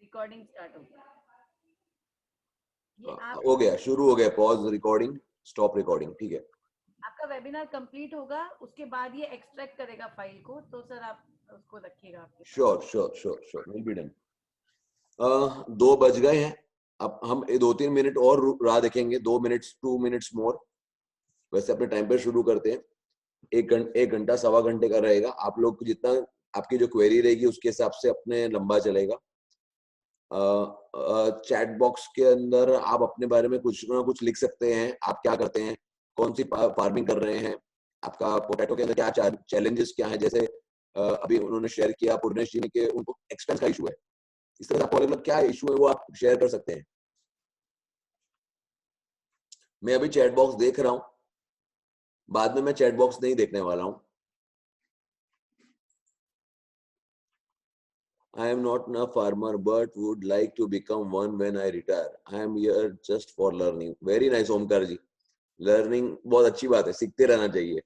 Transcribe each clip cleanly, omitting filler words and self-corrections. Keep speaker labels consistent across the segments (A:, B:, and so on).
A: Recording start हो गया। ये
B: हो गया, शुरू हो गया। Pause recording, stop recording. ठीक है,
A: आपका वेबिनार कंप्लीट होगा, उसके बाद ये एक्सट्रैक्ट करेगा फाइल को, तो सर आप उसको रखिएगा आपके पास।
B: Sure sure sure sure, will be done. 2 बज गए हैं। अब हम 2-3 मिनट और राह देखेंगे, 2 मिनट्स 2 मिनट्स मोर। वैसे अपने टाइम पे शुरू करते हैं। 1 घंटा 1.25 घंटे का रहेगा। आप लोग जितना आपकी जो क्वेरी रहेगी उसके हिसाब से अपने लंबा चलेगा। चैट बॉक्स के अंदर आप अपने बारे में कुछ ना कुछ लिख सकते हैं। आप क्या करते हैं, कौन सी फार्मिंग कर रहे हैं, आपका पोटैटो के अंदर क्या चैलेंजेस क्या है। जैसे अभी उन्होंने शेयर किया पूर्णेश जी ने कि उनको एक्सपेंस का इशू है। इस तरह आपको अलग क्या इशू है वो आप शेयर कर सकते हैं। मैं अभी चैट बॉक्स देख रहा हूं, बाद में मैं चैट बॉक्स नहीं देखने वाला हूं। I am not a farmer but would like to become one when I retire. I am here just for learning. Very nice Omkar ji. Learning बहुत अच्छी बात है, सीखते रहना चाहिए।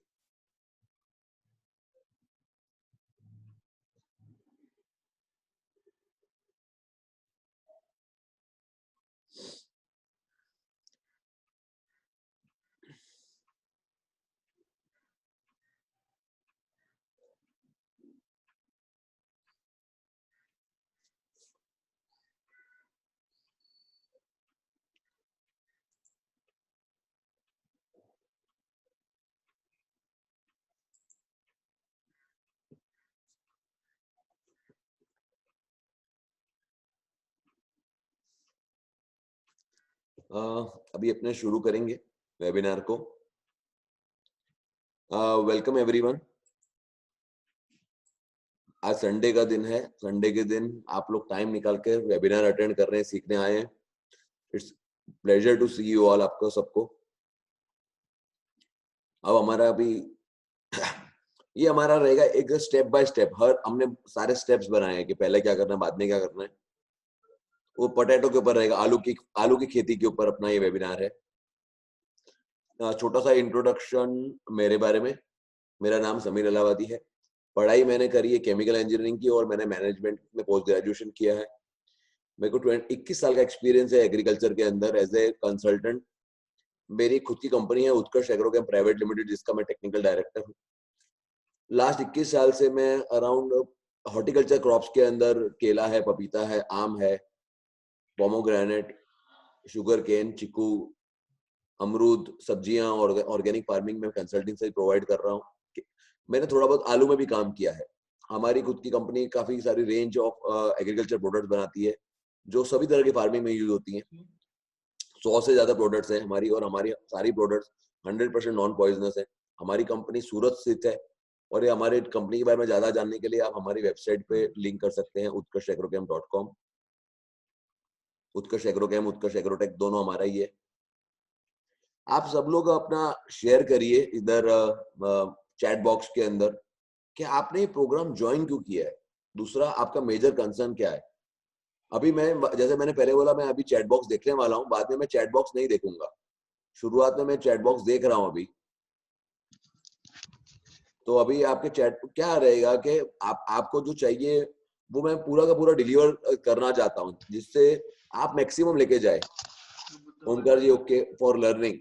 B: अभी अपने शुरू करेंगे वेबिनार को। Welcome everyone. आज संडे का दिन है। संडे के दिन आप लोग टाइम निकाल के वेबिनार अटेंड कर रहे हैं, सीखने आए हैं। It's pleasure to see you all, आपको सबको। अब हमारा अभी ये हमारा रहेगा एक स्टेप बाय स्टेप। हमने सारे स्टेप्स बनाए हैं कि पहले क्या करना है, बाद में क्या करना है। वो पोटैटो के ऊपर रहेगा, आलू की खेती के ऊपर अपना ये वेबिनार है। छोटा सा इंट्रोडक्शन मेरे बारे में। मेरा नाम समीर अलाहाबादी है। पढ़ाई मैंने करी है केमिकल इंजीनियरिंग की और मैंने मैनेजमेंट में पोस्ट ग्रेजुएशन किया है। मेरे को 21 साल का एक्सपीरियंस है एग्रीकल्चर के अंदर एज ए कंसल्टेंट। मेरी खुद की कंपनी है उत्कर्ष एग्रोकेम प्राइवेट लिमिटेड, जिसका मैं टेक्निकल डायरेक्टर हूँ। लास्ट 21 साल से मैं अराउंड हॉर्टिकल्चर क्रॉप्स के अंदर केला है, पपीता है, आम है, पोमोग्रेनेट, शुगर केन, चिकू, अमरूद, सब्जियां और ऑर्गेनिक फार्मिंग में कंसल्टिंग से प्रोवाइड कर रहा हूँ। मैंने थोड़ा बहुत आलू में भी काम किया है। हमारी खुद की कंपनी काफी सारी रेंज ऑफ एग्रीकल्चर प्रोडक्ट्स बनाती है जो सभी तरह की फार्मिंग में यूज होती हैं। 100 से ज्यादा प्रोडक्ट्स हैं हमारी, और हमारी सारी प्रोडक्ट्स 100% नॉन पॉइजनस है। हमारी कंपनी सूरत स्थित है, और ये हमारे कंपनी के बारे में ज्यादा जानने के लिए आप हमारी वेबसाइट पे लिंक कर सकते हैं utkarshagrochem.com। उत्कर्ष एग्रोकेम, उत्कर्ष एग्रोटेक दोनों हमारा ही है। आप सब लोग अपना शेयर करिए इधर चैट बॉक्स के अंदर कि आपने ये प्रोग्राम ज्वाइन क्यों किया है। दूसरा, आपका मेजर कंसर्न क्या है। अभी मैं, जैसे मैंने पहले बोला, मैं अभी चैट बॉक्स देखने वाला हूँ, बाद में मैं चैट बॉक्स नहीं देखूंगा। शुरुआत में मैं चैट बॉक्स देख रहा हूँ अभी। तो अभी आपके चैट क्या रहेगा कि आपको जो चाहिए वो मैं पूरा का पूरा डिलीवर करना चाहता हूँ, जिससे आप मैक्सिमम लेके जाए। ओमकार जी, ओके फॉर लर्निंग।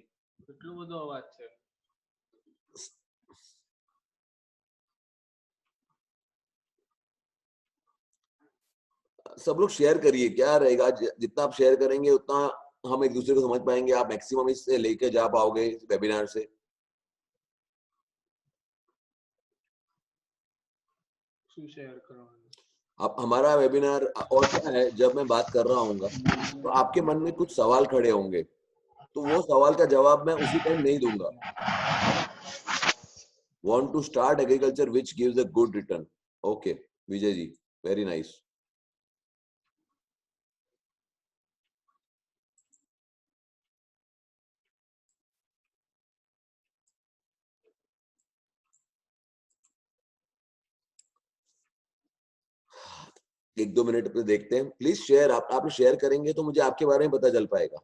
B: सब लोग शेयर करिए, क्या रहेगा, जितना आप शेयर करेंगे उतना हम एक दूसरे को समझ पाएंगे। आप मैक्सिमम इससे लेके जा पाओगे इस वेबिनार से।
C: शेयर करो।
B: अब हमारा वेबिनार और क्या है, जब मैं बात कर रहा हूँ तो आपके मन में कुछ सवाल खड़े होंगे, तो वो सवाल का जवाब मैं उसी टाइम नहीं दूंगा। Want to start agriculture which gives a good return? Okay, Vijay ji, very nice. एक दो मिनट पे देखते हैं। प्लीज शेयर, आप शेयर करेंगे तो मुझे आपके बारे में पता चल पाएगा।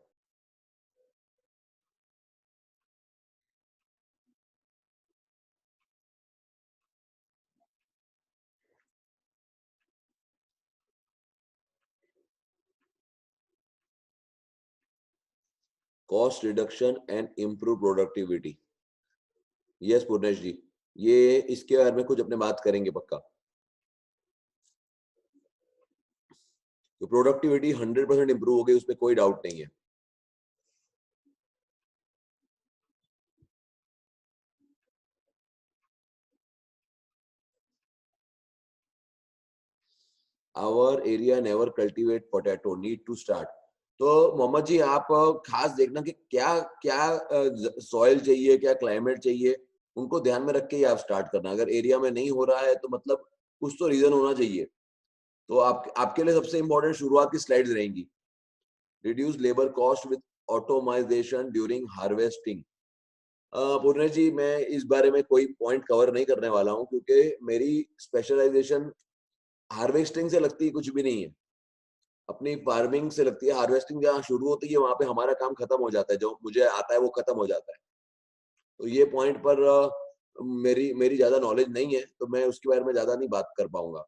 B: Cost reduction and improve productivity. Yes Purnesh ji, ये इसके बारे में कुछ अपने बात करेंगे पक्का। तो प्रोडक्टिविटी 100% इंप्रूव हो गई, उसमें कोई डाउट नहीं है। Our area never cultivate potato, need to start। तो मोहम्मद जी आप खास देखना कि क्या क्या सॉइल चाहिए, क्या क्लाइमेट चाहिए, उनको ध्यान में रख के ही आप स्टार्ट करना। अगर एरिया में नहीं हो रहा है तो मतलब कुछ तो रीजन होना चाहिए। तो आपके लिए सबसे इंपॉर्टेंट शुरुआत की स्लाइड्स रहेंगी। Reduce labour cost with automization during harvesting. Purnesh ji मैं इस बारे में कोई पॉइंट कवर नहीं करने वाला हूँ, क्योंकि मेरी स्पेशलाइजेशन हार्वेस्टिंग से लगती कुछ भी नहीं है, अपनी फार्मिंग से लगती है। हार्वेस्टिंग जहाँ शुरू होती है वहां पे हमारा काम खत्म हो जाता है, जो मुझे आता है वो खत्म हो जाता है। तो ये पॉइंट पर मेरी मेरी ज्यादा नॉलेज नहीं है, तो मैं उसके बारे में ज्यादा नहीं बात कर पाऊंगा।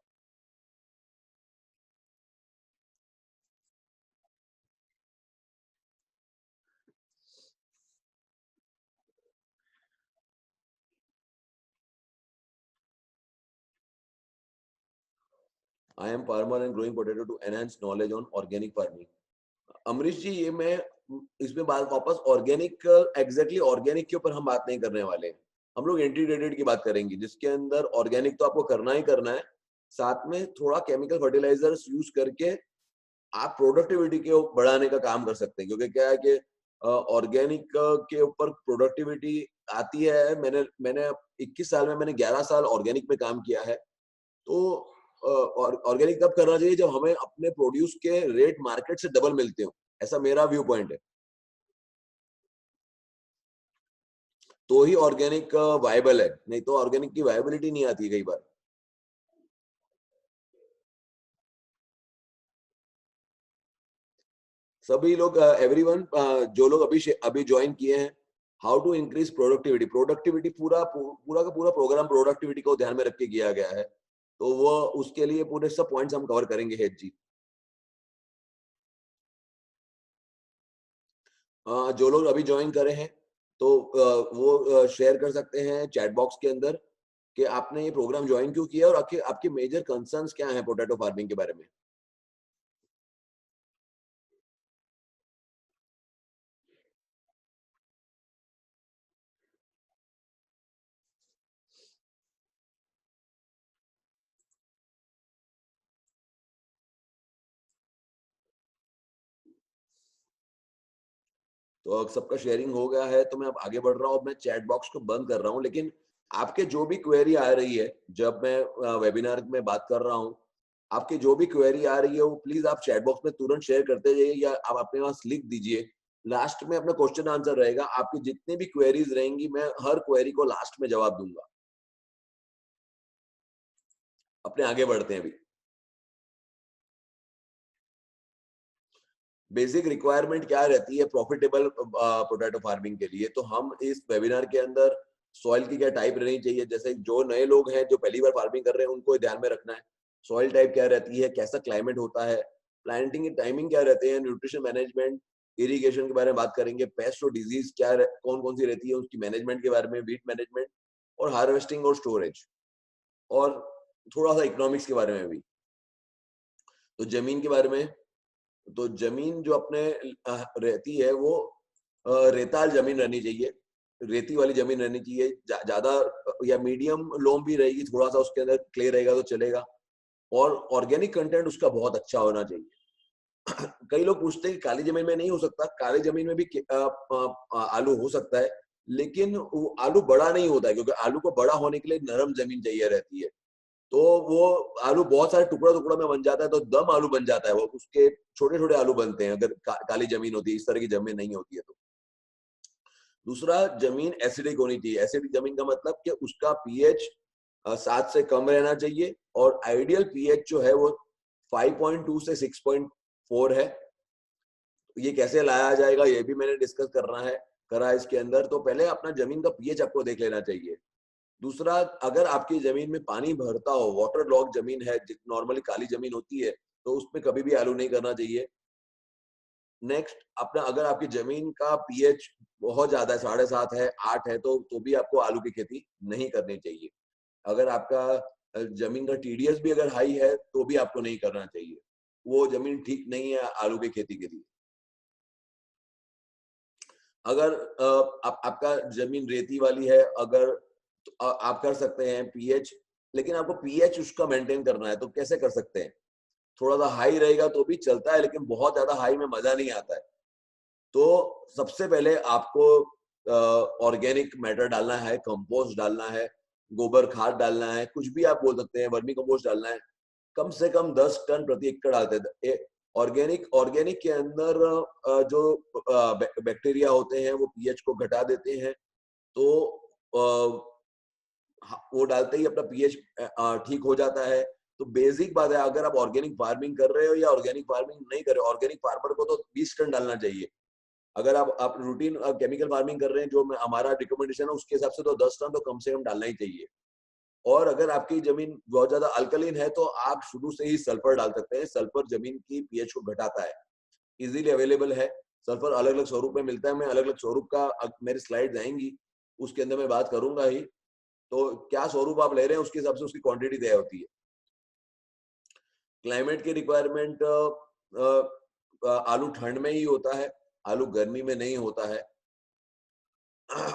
B: I am farmer and growing potato to enhance knowledge on organic farming. Amrish ji ये मैं इसमें बात वापस ऑर्गेनिक, एग्जैक्टली ऑर्गेनिक के ऊपर हम बात नहीं करने वाले हैं। हम लोग इंटीग्रेटेड की बात करेंगे, जिसके अंदर ऑर्गेनिक तो आपको करना ही करना है, साथ में थोड़ा केमिकल फर्टिलाइजर्स यूज करके आप प्रोडक्टिविटी के बढ़ाने का काम कर सकते हैं। क्योंकि क्या है कि ऑर्गेनिक के ऊपर प्रोडक्टिविटी आती है। मैंने मैंने 21 साल में मैंने 11 साल ऑर्गेनिक में काम किया है। तो ऑर्गेनिक तब करना चाहिए जब हमें अपने प्रोड्यूस के रेट मार्केट से डबल मिलते हो, ऐसा मेरा व्यू पॉइंट है। तो ही ऑर्गेनिक वायबल है, नहीं तो ऑर्गेनिक की वायबिलिटी नहीं आती कई बार। सभी लोग एवरीवन जो लोग अभी ज्वाइन किए हैं, how to increase productivity. Productivity पूरा का पूरा प्रोग्राम प्रोडक्टिविटी को ध्यान में रख के किया गया है। तो वो उसके लिए पूरे सब पॉइंट्स हम कवर करेंगे हेड जी। जो लोग अभी ज्वाइन करे हैं तो वो शेयर कर सकते हैं चैट बॉक्स के अंदर कि आपने ये प्रोग्राम ज्वाइन क्यों किया और आपके मेजर कंसर्न्स क्या हैं पोटैटो फार्मिंग के बारे में। तो अब सबका शेयरिंग हो गया है तो मैं अब आगे बढ़ रहा हूँ। अब मैं चैट बॉक्स को बंद कर रहा हूँ, लेकिन आपके जो भी क्वेरी आ रही है जब मैं वेबिनार में बात कर रहा हूँ, आपकी जो भी क्वेरी आ रही है वो प्लीज आप चैट बॉक्स में तुरंत शेयर करते जाइए, या आप अपने पास लिख दीजिए। लास्ट में अपना क्वेश्चन आंसर रहेगा। आपकी जितनी भी क्वेरीज रहेंगी मैं हर क्वेरी को लास्ट में जवाब दूंगा। अपने आगे बढ़ते हैं अभी। बेसिक रिक्वायरमेंट क्या रहती है प्रॉफिटेबल पोटैटो फार्मिंग के लिए, तो हम इस वेबिनार के अंदर सॉइल की क्या टाइप रहनी चाहिए, जैसे जो नए लोग हैं जो पहली बार फार्मिंग कर रहे हैं उनको ध्यान में रखना है। सॉइल टाइप क्या रहती है, कैसा क्लाइमेट होता है, प्लांटिंग की टाइमिंग क्या रहते हैं, न्यूट्रिशन मैनेजमेंट, इरिगेशन के बारे में बात करेंगे, पेस्ट और डिजीज क्या कौन कौन सी रहती है उसकी मैनेजमेंट के बारे में, वीट मैनेजमेंट और हार्वेस्टिंग और स्टोरेज, और थोड़ा सा इकोनॉमिक्स के बारे में भी। तो जमीन के बारे में, तो जमीन जो अपने रहती है वो रेताल जमीन रहनी चाहिए, रेती वाली जमीन रहनी चाहिए। ज्यादा या मीडियम लोम भी रहेगी, थोड़ा सा उसके अंदर क्ले रहेगा तो चलेगा। और ऑर्गेनिक कंटेंट उसका बहुत अच्छा होना चाहिए। कई लोग पूछते हैं कि काली जमीन में नहीं हो सकता। काली जमीन में भी आलू हो सकता है, लेकिन वो आलू बड़ा नहीं होता है, क्योंकि आलू को बड़ा होने के लिए नरम जमीन चाहिए रहती है। तो वो आलू बहुत सारे टुकड़ा टुकड़ा में बन जाता है, तो दम आलू बन जाता है। वो उसके छोटे छोटे आलू बनते हैं अगर काली जमीन होती है, इस तरह की जमीन नहीं होती है तो। दूसरा, जमीन एसिडिक होनी चाहिए। एसिडिक जमीन का मतलब कि उसका पीएच 7 से कम रहना चाहिए, और आइडियल पीएच जो है वो 5.2 से 6.4 है। ये कैसे लाया जाएगा ये भी मैंने डिस्कस करना है करा इसके अंदर। तो पहले अपना जमीन का पीएच आपको देख लेना चाहिए। दूसरा, अगर आपकी जमीन में पानी भरता हो, वाटर लॉक जमीन है, नॉर्मली काली जमीन होती है, तो उसमें कभी भी आलू नहीं करना चाहिए। नेक्स्ट अपना, अगर आपकी जमीन का पीएच बहुत ज्यादा है, 7.5 है, 8 है, तो भी आपको आलू की खेती नहीं करनी चाहिए। अगर आपका जमीन का टीडीएस भी अगर हाई है तो भी आपको नहीं करना चाहिए, वो जमीन ठीक नहीं है आलू की खेती के लिए। अगर आपका जमीन रेती वाली है, अगर तो आप कर सकते हैं पीएच, लेकिन आपको पीएच उसका मेंटेन करना है, तो कैसे कर सकते हैं? थोड़ा सा हाई रहेगा तो भी चलता है, लेकिन बहुत ज्यादा हाई में मजा नहीं आता है। तो सबसे पहले आपको ऑर्गेनिक मैटर डालना है, कंपोस्ट डालना है, गोबर खाद डालना है, कुछ भी आप बोल सकते हैं, वर्मी कंपोस्ट डालना है। कम से कम 10 टन प्रति एकड़ डालते थे। ऑर्गेनिक ऑर्गेनिक के अंदर जो बैक्टीरिया होते हैं वो पीएच को घटा देते हैं, तो वो डालते ही अपना पीएच ठीक हो जाता है। तो बेसिक बात है, अगर आप ऑर्गेनिक फार्मिंग कर रहे हो या ऑर्गेनिक फार्मिंग नहीं कर रहे हो, ऑर्गेनिक फार्मर को तो 20 टन डालना चाहिए। अगर आप रूटीन केमिकल फार्मिंग कर रहे हैं, जो हमारा रिकमेंडेशन है उसके हिसाब से, तो 10 टन तो कम से कम डालना ही चाहिए। और अगर आपकी जमीन बहुत ज्यादा अल्कलीन है तो आप शुरू से ही सल्फर डाल सकते हैं। सल्फर जमीन की पीएच को घटाता है, इजीली अवेलेबल है। सल्फर अलग अलग स्वरूप में मिलता है, मैं अलग अलग स्वरूप का मेरी स्लाइड्स आएंगी उसके अंदर मैं बात करूंगा ही। तो क्या स्वरूप आप ले रहे हैं उसके हिसाब से उसकी क्वांटिटी तय होती है। क्लाइमेट की रिक्वायरमेंट, आलू ठंड में ही होता है, आलू गर्मी में नहीं होता है।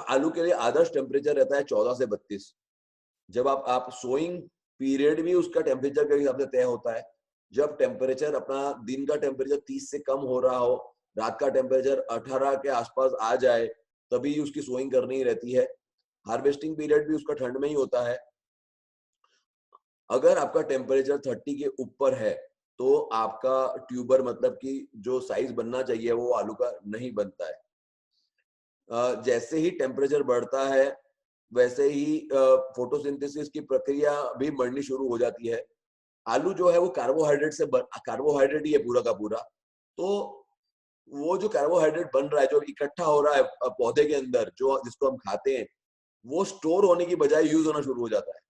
B: आलू के लिए आदर्श टेम्परेचर रहता है 14 से 32। जब आप सोइंग पीरियड भी उसका टेम्परेचर के हिसाब से तय होता है। जब टेम्परेचर अपना दिन का टेम्परेचर 30 से कम हो रहा हो, रात का टेम्परेचर 18 के आसपास आ जाए, तभी उसकी सोइंग करनी रहती है। हार्वेस्टिंग पीरियड भी उसका ठंड में ही होता है। अगर आपका टेम्परेचर 30 के ऊपर है तो आपका ट्यूबर, मतलब कि जो साइज बनना चाहिए वो आलू का नहीं बनता है। जैसे ही टेम्परेचर बढ़ता है वैसे ही फोटोसिंथेसिस की प्रक्रिया भी बढ़नी शुरू हो जाती है। आलू जो है वो कार्बोहाइड्रेट ही है पूरा का पूरा। तो वो जो कार्बोहाइड्रेट बन रहा है, जो इकट्ठा हो रहा है पौधे के अंदर, जो जिसको हम खाते हैं, वो स्टोर होने की बजाय यूज होना शुरू हो जाता है।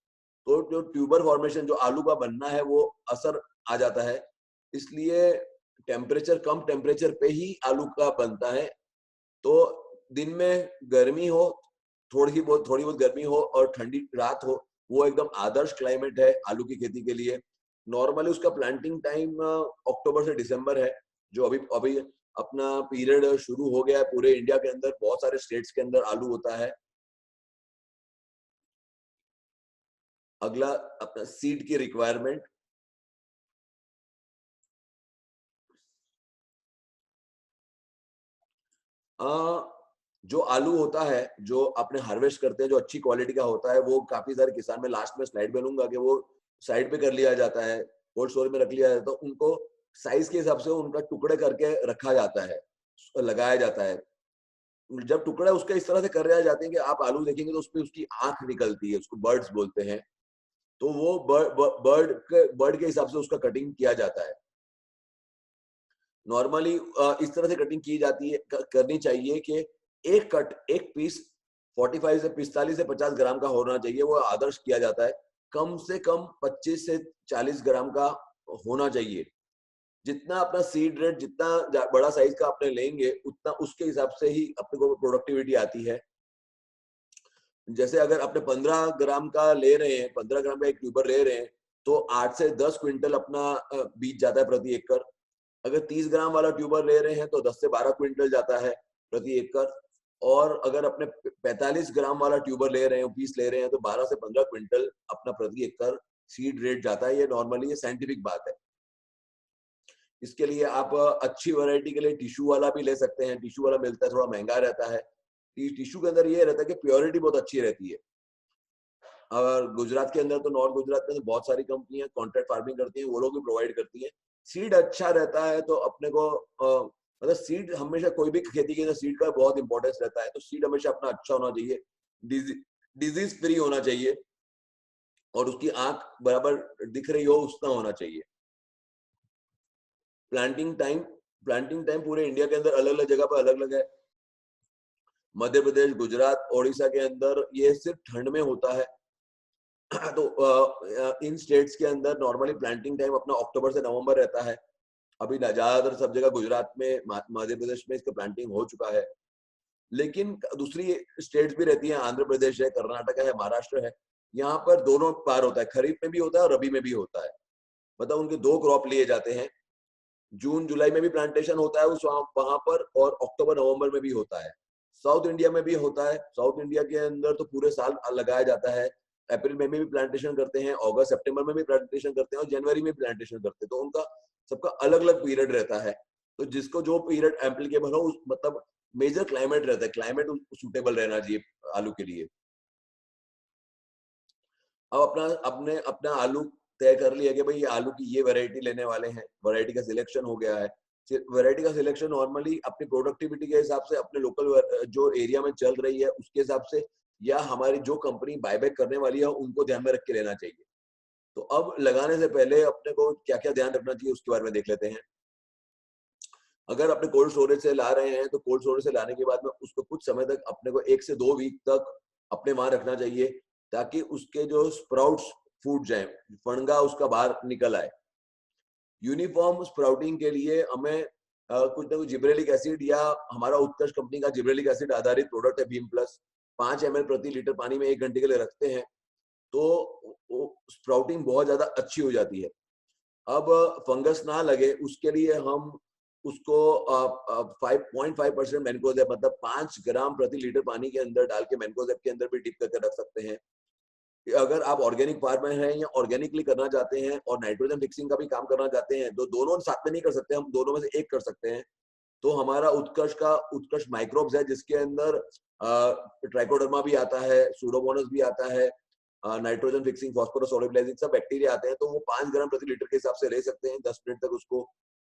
B: तो जो ट्यूबर फॉर्मेशन जो आलू का बनना है वो असर आ जाता है। इसलिए कम टेम्परेचर पे ही आलू का बनता है। तो दिन में गर्मी हो, थोड़ी बहुत गर्मी हो और ठंडी रात हो, वो एकदम आदर्श क्लाइमेट है आलू की खेती के लिए। नॉर्मली उसका प्लांटिंग टाइम अक्टूबर से दिसंबर है, जो अभी अभी अपना पीरियड शुरू हो गया है पूरे इंडिया के अंदर। बहुत सारे स्टेट्स के अंदर आलू होता है। अगला अपना सीड की रिक्वायरमेंट। जो आलू होता है, जो अपने हार्वेस्ट करते हैं, जो अच्छी क्वालिटी का होता है, वो काफी सारे किसान, में लास्ट में स्लाइड बनूंगा कि वो साइड पे कर लिया जाता है, कोल्ड स्टोरेज में रख लिया जाता है। तो उनको साइज के हिसाब से उनका टुकड़े करके रखा जाता है, लगाया जाता है। जब टुकड़े उसके इस तरह से कर रहे जाते हैं कि आप आलू देखेंगे तो उसमें उसकी आंख निकलती है, उसको बर्ड्स बोलते हैं। तो वो बर्ड के हिसाब से उसका कटिंग किया जाता है। नॉर्मली इस तरह से कटिंग की जाती है, करनी चाहिए कि एक पीस 45 से 45 से 50 ग्राम का होना चाहिए, वो आदर्श किया जाता है। कम से कम 25 से 40 ग्राम का होना चाहिए। जितना अपना सीड रेट, जितना बड़ा साइज का आपने लेंगे, उतना उसके हिसाब से ही अपने को प्रोडक्टिविटी आती है। जैसे अगर आपने 15 ग्राम का ले रहे हैं, 15 ग्राम का एक ट्यूबर ले रहे हैं, तो 8 से 10 क्विंटल अपना बीज जाता है प्रति एकड़। अगर 30 ग्राम वाला ट्यूबर ले रहे हैं तो 10 से 12 क्विंटल जाता है प्रति एकड़। और अगर अपने 45 ग्राम वाला ट्यूबर ले रहे हैं, पीस ले रहे हैं, तो 12 से 15 क्विंटल अपना प्रति एकड़ सीड रेट जाता है। ये नॉर्मली ये साइंटिफिक बात है। इसके लिए आप अच्छी वैरायटी के लिए टिश्यू वाला भी ले सकते हैं। टिश्यू वाला मिलता है, थोड़ा महंगा रहता है। टिश्यू के अंदर ये रहता है कि प्योरिटी बहुत अच्छी रहती है। और गुजरात के अंदर, तो नॉर्थ गुजरात में तो बहुत सारी कंपनियां कॉन्ट्रैक्ट फार्मिंग करती हैं, वो लोग भी प्रोवाइड करती हैं। सीड अच्छा रहता है तो अपने को मतलब सीड हमेशा, कोई भी खेती के अंदर सीड का बहुत इंपॉर्टेंस रहता है। तो सीड हमेशा अपना अच्छा होना चाहिए, डिजीज फ्री होना चाहिए, और उसकी आंख बराबर दिख रही हो उतना होना चाहिए। प्लांटिंग टाइम पूरे इंडिया के अंदर अलग अलग जगह पर अलग अलग है। मध्य प्रदेश, गुजरात, ओडिशा के अंदर ये सिर्फ ठंड में होता है। तो इन स्टेट्स के अंदर नॉर्मली प्लांटिंग टाइम अपना अक्टूबर से नवंबर रहता है। अभी ज्यादातर सब जगह गुजरात में, मध्य प्रदेश में इसका प्लांटिंग हो चुका है, लेकिन दूसरी स्टेट्स भी रहती हैं, आंध्र प्रदेश है, कर्नाटक है, महाराष्ट्र है, यहाँ पर दोनों बार होता है, खरीफ में भी होता है और रबी में भी होता है। मतलब उनके 2 क्रॉप लिए जाते हैं। जून जुलाई में भी प्लांटेशन होता है उस वहां पर, और अक्टूबर नवंबर में भी होता है। साउथ इंडिया में भी होता है। साउथ इंडिया के अंदर तो पूरे साल लगाया जाता है। अप्रैल में भी प्लांटेशन करते हैं, अगस्त सितंबर में भी प्लांटेशन करते हैं और जनवरी में प्लांटेशन करते हैं। तो उनका सबका अलग अलग पीरियड रहता है। तो जिसको जो पीरियड एप्लीकेबल हो, मतलब मेजर क्लाइमेट रहता है, क्लाइमेट सूटेबल रहना चाहिए आलू के लिए। अब अपना आलू तय कर लिया कि भाई ये आलू की ये वैरायटी लेने वाले हैं, वैरायटी का सिलेक्शन हो गया है। वैरायटी का सिलेक्शन नॉर्मली अपनी प्रोडक्टिविटी के हिसाब से, अपने लोकल जो एरिया में चल रही है उसके हिसाब से, या हमारी जो कंपनी बायबैक करने वाली है उनको ध्यान में रख के लेना चाहिए। तो अब लगाने से पहले अपने को क्या क्या ध्यान रखना चाहिए उसके बारे में देख लेते हैं। अगर अपने कोल्ड स्टोरेज से ला रहे हैं तो कोल्ड स्टोरेज से लाने के बाद में उसको कुछ समय तक अपने को 1 से 2 वीक तक अपने वहां रखना चाहिए, ताकि उसके जो स्प्राउट्स फूट जाए, फणगा उसका बाहर निकल आए। यूनिफॉर्म स्प्राउटिंग के लिए हमें कुछ ना कुछ जिब्रेलिक एसिड, या हमारा उत्कर्ष कंपनी का जिब्रेलिक एसिड आधारित प्रोडक्ट है बीम प्लस, 5 ml प्रति लीटर पानी में 1 घंटे के लिए रखते हैं तो स्प्राउटिंग बहुत ज्यादा अच्छी हो जाती है। अब फंगस ना लगे उसके लिए हम उसको 5.5% मैनकोजेब, मतलब 5 ग्राम प्रति लीटर पानी के अंदर डाल के मैनकोजेब के अंदर भी डिप करके रख सकते हैं। अगर आप ऑर्गेनिक फार्मर हैं या ऑर्गेनिकली करना चाहते हैं और नाइट्रोजन फिक्सिंग का भी काम करना चाहते हैं, तो दोनों साथ में नहीं कर सकते, हम दोनों में से एक कर सकते हैं। तो हमारा उत्कर्ष माइक्रोब्स है, जिसके अंदर ट्राइकोडर्मा भी आता है, सूडोमोनास भी आता है, नाइट्रोजन फिक्सिंग, फास्फोरस सोल्युबलाइजिंग सब बैक्टीरिया आते हैं। तो वो 5 ग्राम प्रति लीटर के हिसाब से ले सकते हैं, 10 मिनट तक उसको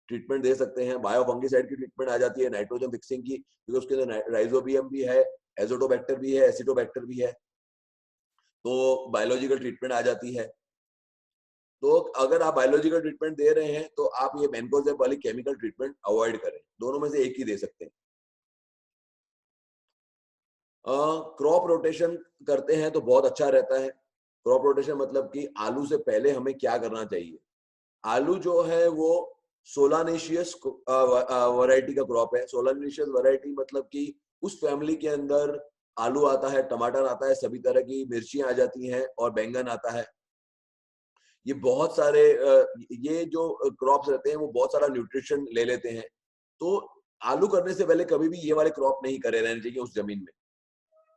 B: ट्रीटमेंट दे सकते हैं। बायोफंगिसाइड की ट्रीटमेंट आ जाती है नाइट्रोजन फिक्सिंग की, क्योंकि उसके अंदर राइजोबियम भी है, एजोटोबैक्टर भी है, एसिडोबैक्टर भी है, तो बायोलॉजिकल ट्रीटमेंट आ जाती है। तो अगर आप बायोलॉजिकल ट्रीटमेंट दे रहे हैं तो आप ये मैनकोजेब वाली केमिकल ट्रीटमेंट अवॉइड करें, दोनों में से एक ही दे सकते हैं। क्रॉप रोटेशन करते हैं तो बहुत अच्छा रहता है। क्रॉप रोटेशन मतलब कि आलू से पहले हमें क्या करना चाहिए। आलू जो है वो सोलानेशियस वैरायटी का क्रॉप है। सोलानेशियस वैरायटी मतलब कि उस फैमिली के अंदर आलू आता है, टमाटर आता है, सभी तरह की मिर्चियां आ जाती हैं और बैंगन आता है। ये बहुत सारे ये जो क्रॉप्स रहते हैं वो बहुत सारा न्यूट्रिशन ले लेते हैं। तो आलू करने से पहले कभी भी ये वाले क्रॉप नहीं करे रहने चाहिए उस जमीन में।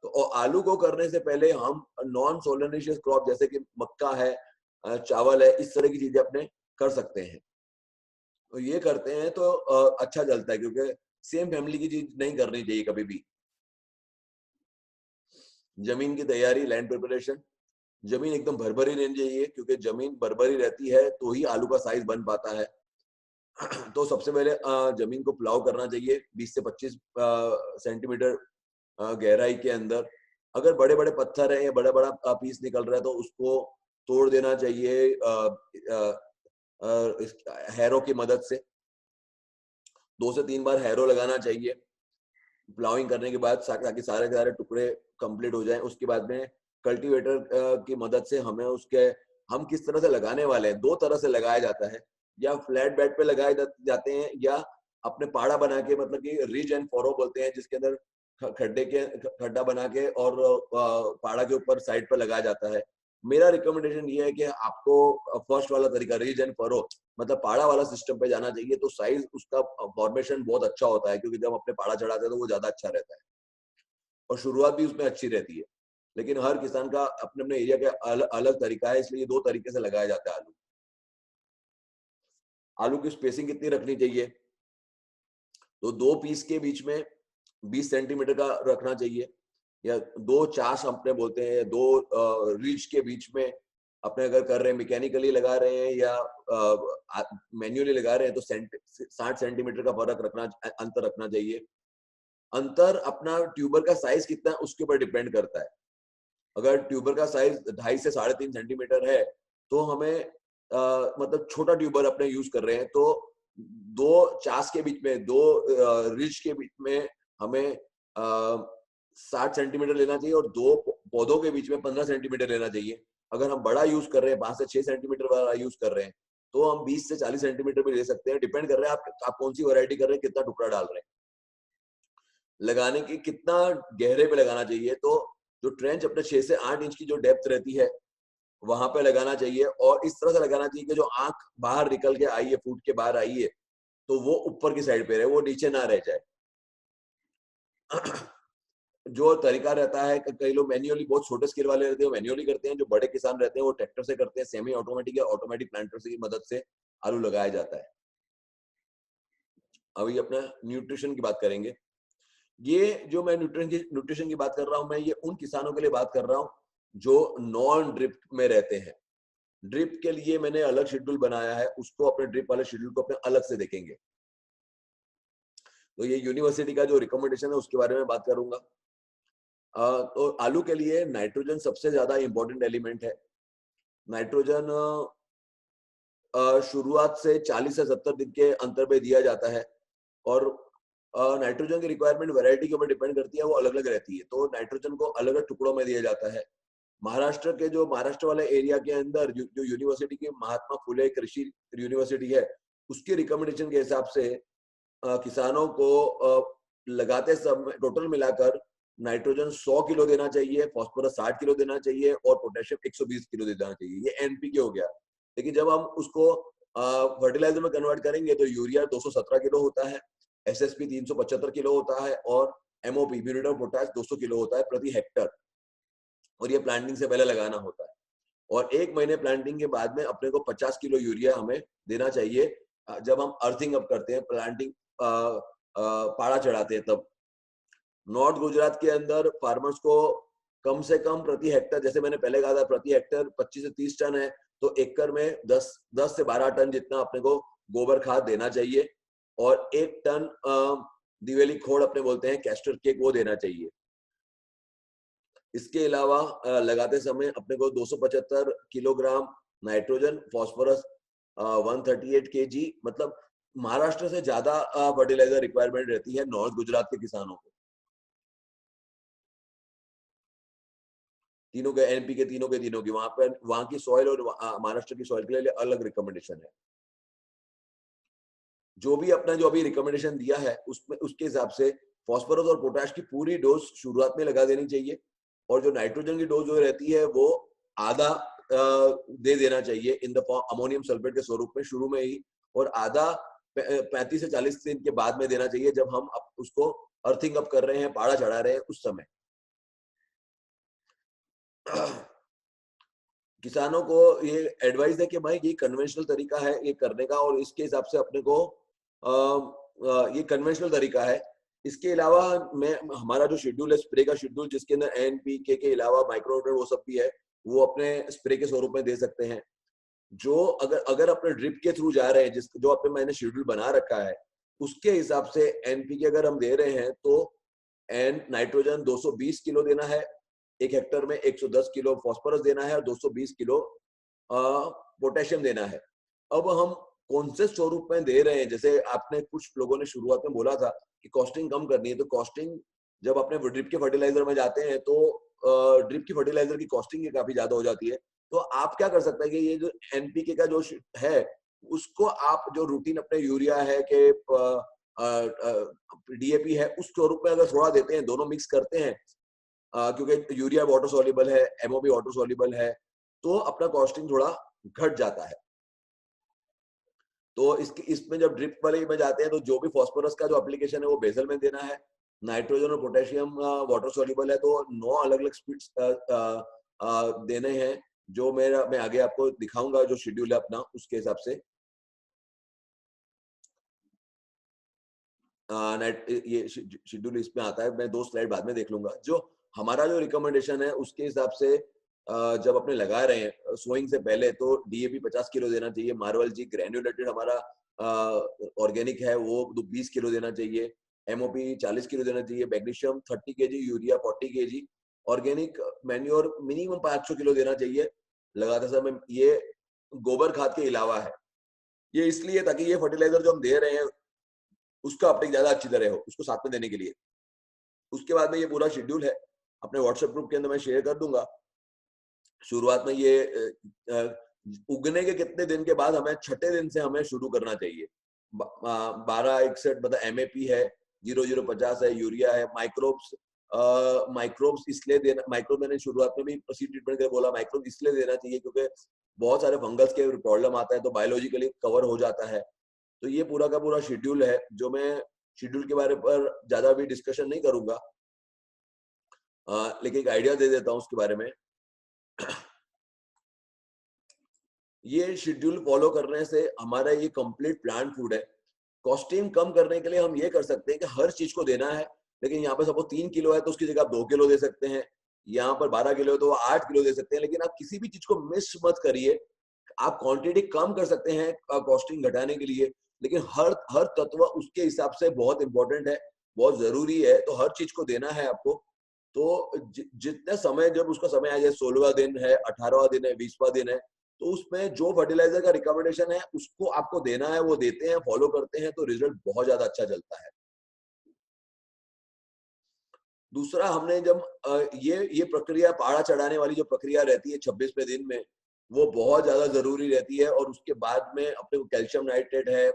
B: तो आलू को करने से पहले हम नॉन सोलानेशियस क्रॉप जैसे कि मक्का है, चावल है, इस तरह की चीजें अपने कर सकते हैं। तो ये करते हैं तो अच्छा चलता है, क्योंकि सेम फैमिली की चीज नहीं करनी चाहिए कभी भी। जमीन की तैयारी, लैंड प्रिपरेशन, जमीन एकदम भरभरी रहनी चाहिए, क्योंकि जमीन भरभरी रहती है तो ही आलू का साइज बन पाता है। तो सबसे पहले जमीन को प्लाव करना चाहिए 20 से 25 सेंटीमीटर गहराई के अंदर। अगर बड़े बड़े पत्थर है या बड़ा बड़ा पीस निकल रहा है तो उसको तोड़ देना चाहिए हैरो की मदद से। 2 से 3 बार हैरो लगाना चाहिए प्लाविंग करने के बाद, ताकि सारे के सारे टुकड़े कंप्लीट हो जाएं। उसके बाद में कल्टीवेटर की मदद से हम किस तरह से लगाने वाले हैं, 2 तरह से लगाया जाता है। या फ्लैट बेड पे लगाए जाते हैं, या अपने पाड़ा बना के, मतलब कि रिज एंड फॉरो बोलते हैं, जिसके अंदर खड्डा बना के और पाड़ा के ऊपर साइड पर लगाया जाता है। मेरा रिकमेंडेशन ये है कि आपको फर्स्ट वाला तरीका, रिज एंड फॉरो, मतलब पाड़ा वाला सिस्टम पे जाना चाहिए। तो साइज उसका फॉर्मेशन बहुत अच्छा होता है, क्योंकि जब अपने पाड़ा चढ़ाते हैं तो वो ज्यादा अच्छा रहता है और शुरुआत भी उसमें अच्छी रहती है। लेकिन हर किसान का अपने अपने एरिया का अलग तरीका है, इसलिए 2 तरीके से लगाया जाता है आलू। आलू की स्पेसिंग कितनी रखनी चाहिए, तो 2 पीस के बीच में 20 सेंटीमीटर का रखना चाहिए, या 2 चास अपने बोलते हैं, 2 रिज के बीच में अपने अगर कर रहे हैं, मैकेनिकली लगा रहे हैं या मैन्युअली लगा रहे हैं, तो 60 सेंटीमीटर का अंतर रखना चाहिए। अंतर अपना ट्यूबर का साइज कितना है उसके ऊपर डिपेंड करता है। अगर ट्यूबर का साइज 2.5 से 3.5 सेंटीमीटर है तो हमें मतलब छोटा ट्यूबर अपने यूज कर रहे हैं, तो 2 चास के बीच में, 2 रिज के बीच में हमें 60 सेंटीमीटर लेना चाहिए और 2 पौधों के बीच में 15 सेंटीमीटर लेना चाहिए। अगर हम बड़ा यूज कर रहे हैं, 5 से 6 सेंटीमीटर वाला यूज कर रहे हैं, तो हम 20 से 40 सेंटीमीटर भी ले सकते हैं, डिपेंड कर रहा है आप कौन सी वैरायटी कर रहे हैं, कितना टुकड़ा डाल रहे हैं, लगाने की कितना गहरे पे लगाना चाहिए। तो जो ट्रेंच अपने 6 से 8 इंच की जो डेप्थ रहती है वहां पे लगाना चाहिए, और इस तरह से लगाना चाहिए कि जो आंख बाहर निकल के आई है, फूट के बाहर आई है, तो वो ऊपर की साइड पे रहे, वो नीचे ना रह जाए। जो तरीका रहता है कि कई लोग मैन्युअली, बहुत छोटे स्केल वाले रहते हैं मैन्युअली करते हैं, जो बड़े किसान रहते हैं वो ट्रैक्टर से करते हैं, सेमी ऑटोमेटिक या ऑटोमेटिक प्लांटर की मदद से आलू लगाया जाता है। अभी अपना न्यूट्रिशन की बात करेंगे। ये जो मैं न्यूट्रिशन की बात कर रहा हूं, मैं ये उन किसानों के लिए बात कर रहा हूं जो नॉन ड्रिप में रहते हैं। ड्रिप के लिए मैंने अलग शेड्यूल बनाया है, उसको अपने ड्रिप वाले शेड्यूल को अपने अलग से देखेंगे। तो ये यूनिवर्सिटी का जो रिकमेंडेशन है उसके बारे में बात करूंगा। तो आलू के लिए नाइट्रोजन सबसे ज्यादा इंपॉर्टेंट एलिमेंट है। नाइट्रोजन शुरुआत से 40 से 70 दिन के अंतर पे दिया जाता है, और नाइट्रोजन की रिक्वायरमेंट वैरायटी के ऊपर डिपेंड करती है, वो अलग अलग रहती है। तो नाइट्रोजन को अलग अलग टुकड़ों में दिया जाता है। महाराष्ट्र वाले एरिया के अंदर जो यूनिवर्सिटी की महात्मा फुले कृषि यूनिवर्सिटी है, उसके रिकमेंडेशन के हिसाब से किसानों को लगाते समय टोटल मिलाकर नाइट्रोजन 100 किलो देना चाहिए, फास्फोरस 60 किलो देना चाहिए, और पोटेशियम 120 किलो देना चाहिए। ये एनपीके हो गया। लेकिन जब हम उसको फर्टिलाइजर में कन्वर्ट करेंगे तो यूरिया 217 किलो होता है, एसएसपी 375 किलो होता है, और MOP muriate of potash 200 kilo होता है प्रति हेक्टर, और ये प्लांटिंग से पहले लगाना होता है। और 1 महीने प्लांटिंग के बाद में अपने को 50 किलो यूरिया हमें देना चाहिए जब हम अर्थिंग अप करते हैं, प्लांटिंग पाड़ा चढ़ाते हैं तब। नॉर्थ गुजरात के अंदर फार्मर्स को कम से कम प्रति हेक्टर, जैसे मैंने पहले कहा था, प्रति हेक्टर 25 से 30 टन है, तो एकड़ में 10 से 12 टन जितना अपने को गोबर खाद देना चाहिए, और 1 टन दिवेली खोड़ अपने बोलते हैं कैस्टर केक, वो देना चाहिए। इसके अलावा लगाते समय अपने को 275 किलोग्राम नाइट्रोजन, फास्फोरस 138 केजी, मतलब महाराष्ट्र से ज्यादा फर्टिलाइजर रिक्वायरमेंट रहती है नॉर्थ गुजरात के किसानों को। तीनों के एनपीके तीनों की वहां की सॉइल और महाराष्ट्र की सॉइल के लिए अलग रिकमेंडेशन है। जो अभी रिकमेंडेशन दिया है उसमें, उसके हिसाब से फास्फोरस और पोटाश की पूरी डोज शुरुआत में लगा देनी चाहिए, और जो नाइट्रोजन की डोज जो रहती है वो आधा दे देना चाहिए in the form ammonium sulphate के स्वरूप में शुरू में ही, और आधा 35 से 40 दिन के बाद में देना चाहिए जब हम उसको अर्थिंग अप कर रहे हैं, पाड़ा चढ़ा रहे हैं उस समय। किसानों को ये एडवाइस है कि भाई ये कन्वेंशनल तरीका है ये करने का, और इसके हिसाब से अपने को ये कन्वेंशनल तरीका है। इसके अलावा मैं हमारा जो शेड्यूल है, स्प्रे का शेड्यूल, जिसके अंदर एनपीके के अलावा माइक्रोन्यूट्रिएंट वो सब भी है, वो अपने स्प्रे के स्वरूप में दे सकते हैं। जो अगर अपने ड्रिप के थ्रू जा रहे हैं, जो अपने मैंने शेड्यूल बना रखा है, उसके हिसाब से एनपीके अगर हम दे रहे हैं तो नाइट्रोजन 220 किलो देना है 1 हेक्टर में, 110 किलो फास्फोरस देना है, और 220 किलो पोटेशियम देना है। अब हम कौन से स्वरूप में दे रहे हैं, जैसे आपने कुछ लोगों ने शुरुआत में बोला था कि कॉस्टिंग कम करनी है, तो कॉस्टिंग जब अपने ड्रिप के फर्टिलाइजर में जाते हैं तो ड्रिप की फर्टिलाइजर की कॉस्टिंग काफी ज्यादा हो जाती है। तो आप क्या कर सकते हैं कि ये जो एनपीके का जो है उसको आप जो रूटीन अपने यूरिया है कि डीएपी है उस स्वरूप में अगर थोड़ा देते हैं, दोनों मिक्स करते हैं, क्योंकि यूरिया वाटर सॉल्युबल है, एमओपी वाटर सॉल्युबल है, तो अपना कॉस्टिंग थोड़ा घट जाता है। तो इसमें जब ड्रिप वाले में जाते हैं तो जो भी फास्फोरस का जो एप्लीकेशन है वो बेसल में देना है। नाइट्रोजन और पोटेशियम वाटर सॉल्युबल है, तो 9 अलग अलग स्पीड्स देने हैं, जो मैं आगे आपको दिखाऊंगा जो शेड्यूल है अपना, उसके हिसाब से। ये शेड्यूल इसमें आता है, मैं 2 स्लाइड बाद में देख लूंगा। जो हमारा जो रिकमेंडेशन है उसके हिसाब से जब अपने लगा रहे हैं सोइंग से पहले, तो डीएपी 50 किलो देना चाहिए, मार्वल जी ग्रेन्युलेटेड हमारा ऑर्गेनिक है वो 20 किलो देना चाहिए, एमओपी 40 किलो देना चाहिए, magnesium 30 KG, urea 40 KG, organic manure minimum 500 kilo देना चाहिए लगाते समय। ये गोबर खाद के अलावा है, ये इसलिए ताकि ये फर्टिलाइजर जो हम दे रहे हैं उसका अपटेक ज्यादा अच्छी तरह हो, उसको साथ में देने के लिए। उसके बाद में ये पूरा शेड्यूल है अपने व्हाट्सएप ग्रुप के अंदर मैं शेयर कर दूंगा। शुरुआत में ये उगने के कितने दिन के बाद हमें छठे दिन से हमें शुरू करना चाहिए। 1261 मतलब MAP है, 0050 है, यूरिया है, माइक्रोब्स इसलिए देना, माइक्रोब मैंने शुरुआत में भी सीड ट्रीटमेंट के लिए बोला, माइक्रोब इसलिए देना चाहिए क्योंकि बहुत सारे फंगस के प्रॉब्लम आता है तो बायोलॉजिकली कवर हो जाता है। तो ये पूरा का पूरा शेड्यूल है, जो मैं शेड्यूल के बारे पर ज्यादा भी डिस्कशन नहीं करूंगा, लेकिन एक आइडिया दे देता हूँ उसके बारे में। ये शेड्यूल फॉलो करने से हमारा ये कंप्लीट प्लान फूड है। कॉस्टिंग कम करने के लिए हम ये कर सकते हैं कि हर चीज को देना है, लेकिन यहाँ पे सपोज 3 किलो है तो उसकी जगह आप 2 किलो दे सकते हैं, यहाँ पर 12 किलो है तो 8 किलो दे सकते हैं, लेकिन आप किसी भी चीज को मिस मत करिए। आप क्वांटिटी कम कर सकते हैं कॉस्टिंग घटाने के लिए, लेकिन हर हर तत्व उसके हिसाब से बहुत इंपॉर्टेंट है, बहुत जरूरी है, तो हर चीज को देना है आपको। तो जितने समय, जब उसका समय आ जाए, 16वां दिन है, 18वां दिन है, 20वां दिन है, तो उसमें जो फर्टिलाइजर का रिकमेंडेशन है उसको आपको देना है, वो देते हैं, फॉलो करते हैं तो रिजल्ट बहुत ज्यादा अच्छा चलता है। दूसरा, हमने जब ये प्रक्रिया पाड़ा चढ़ाने वाली जो प्रक्रिया रहती है 26वें दिन में, वो बहुत ज्यादा जरूरी रहती है। और उसके बाद में अपने को कैल्शियम नाइट्रेट है,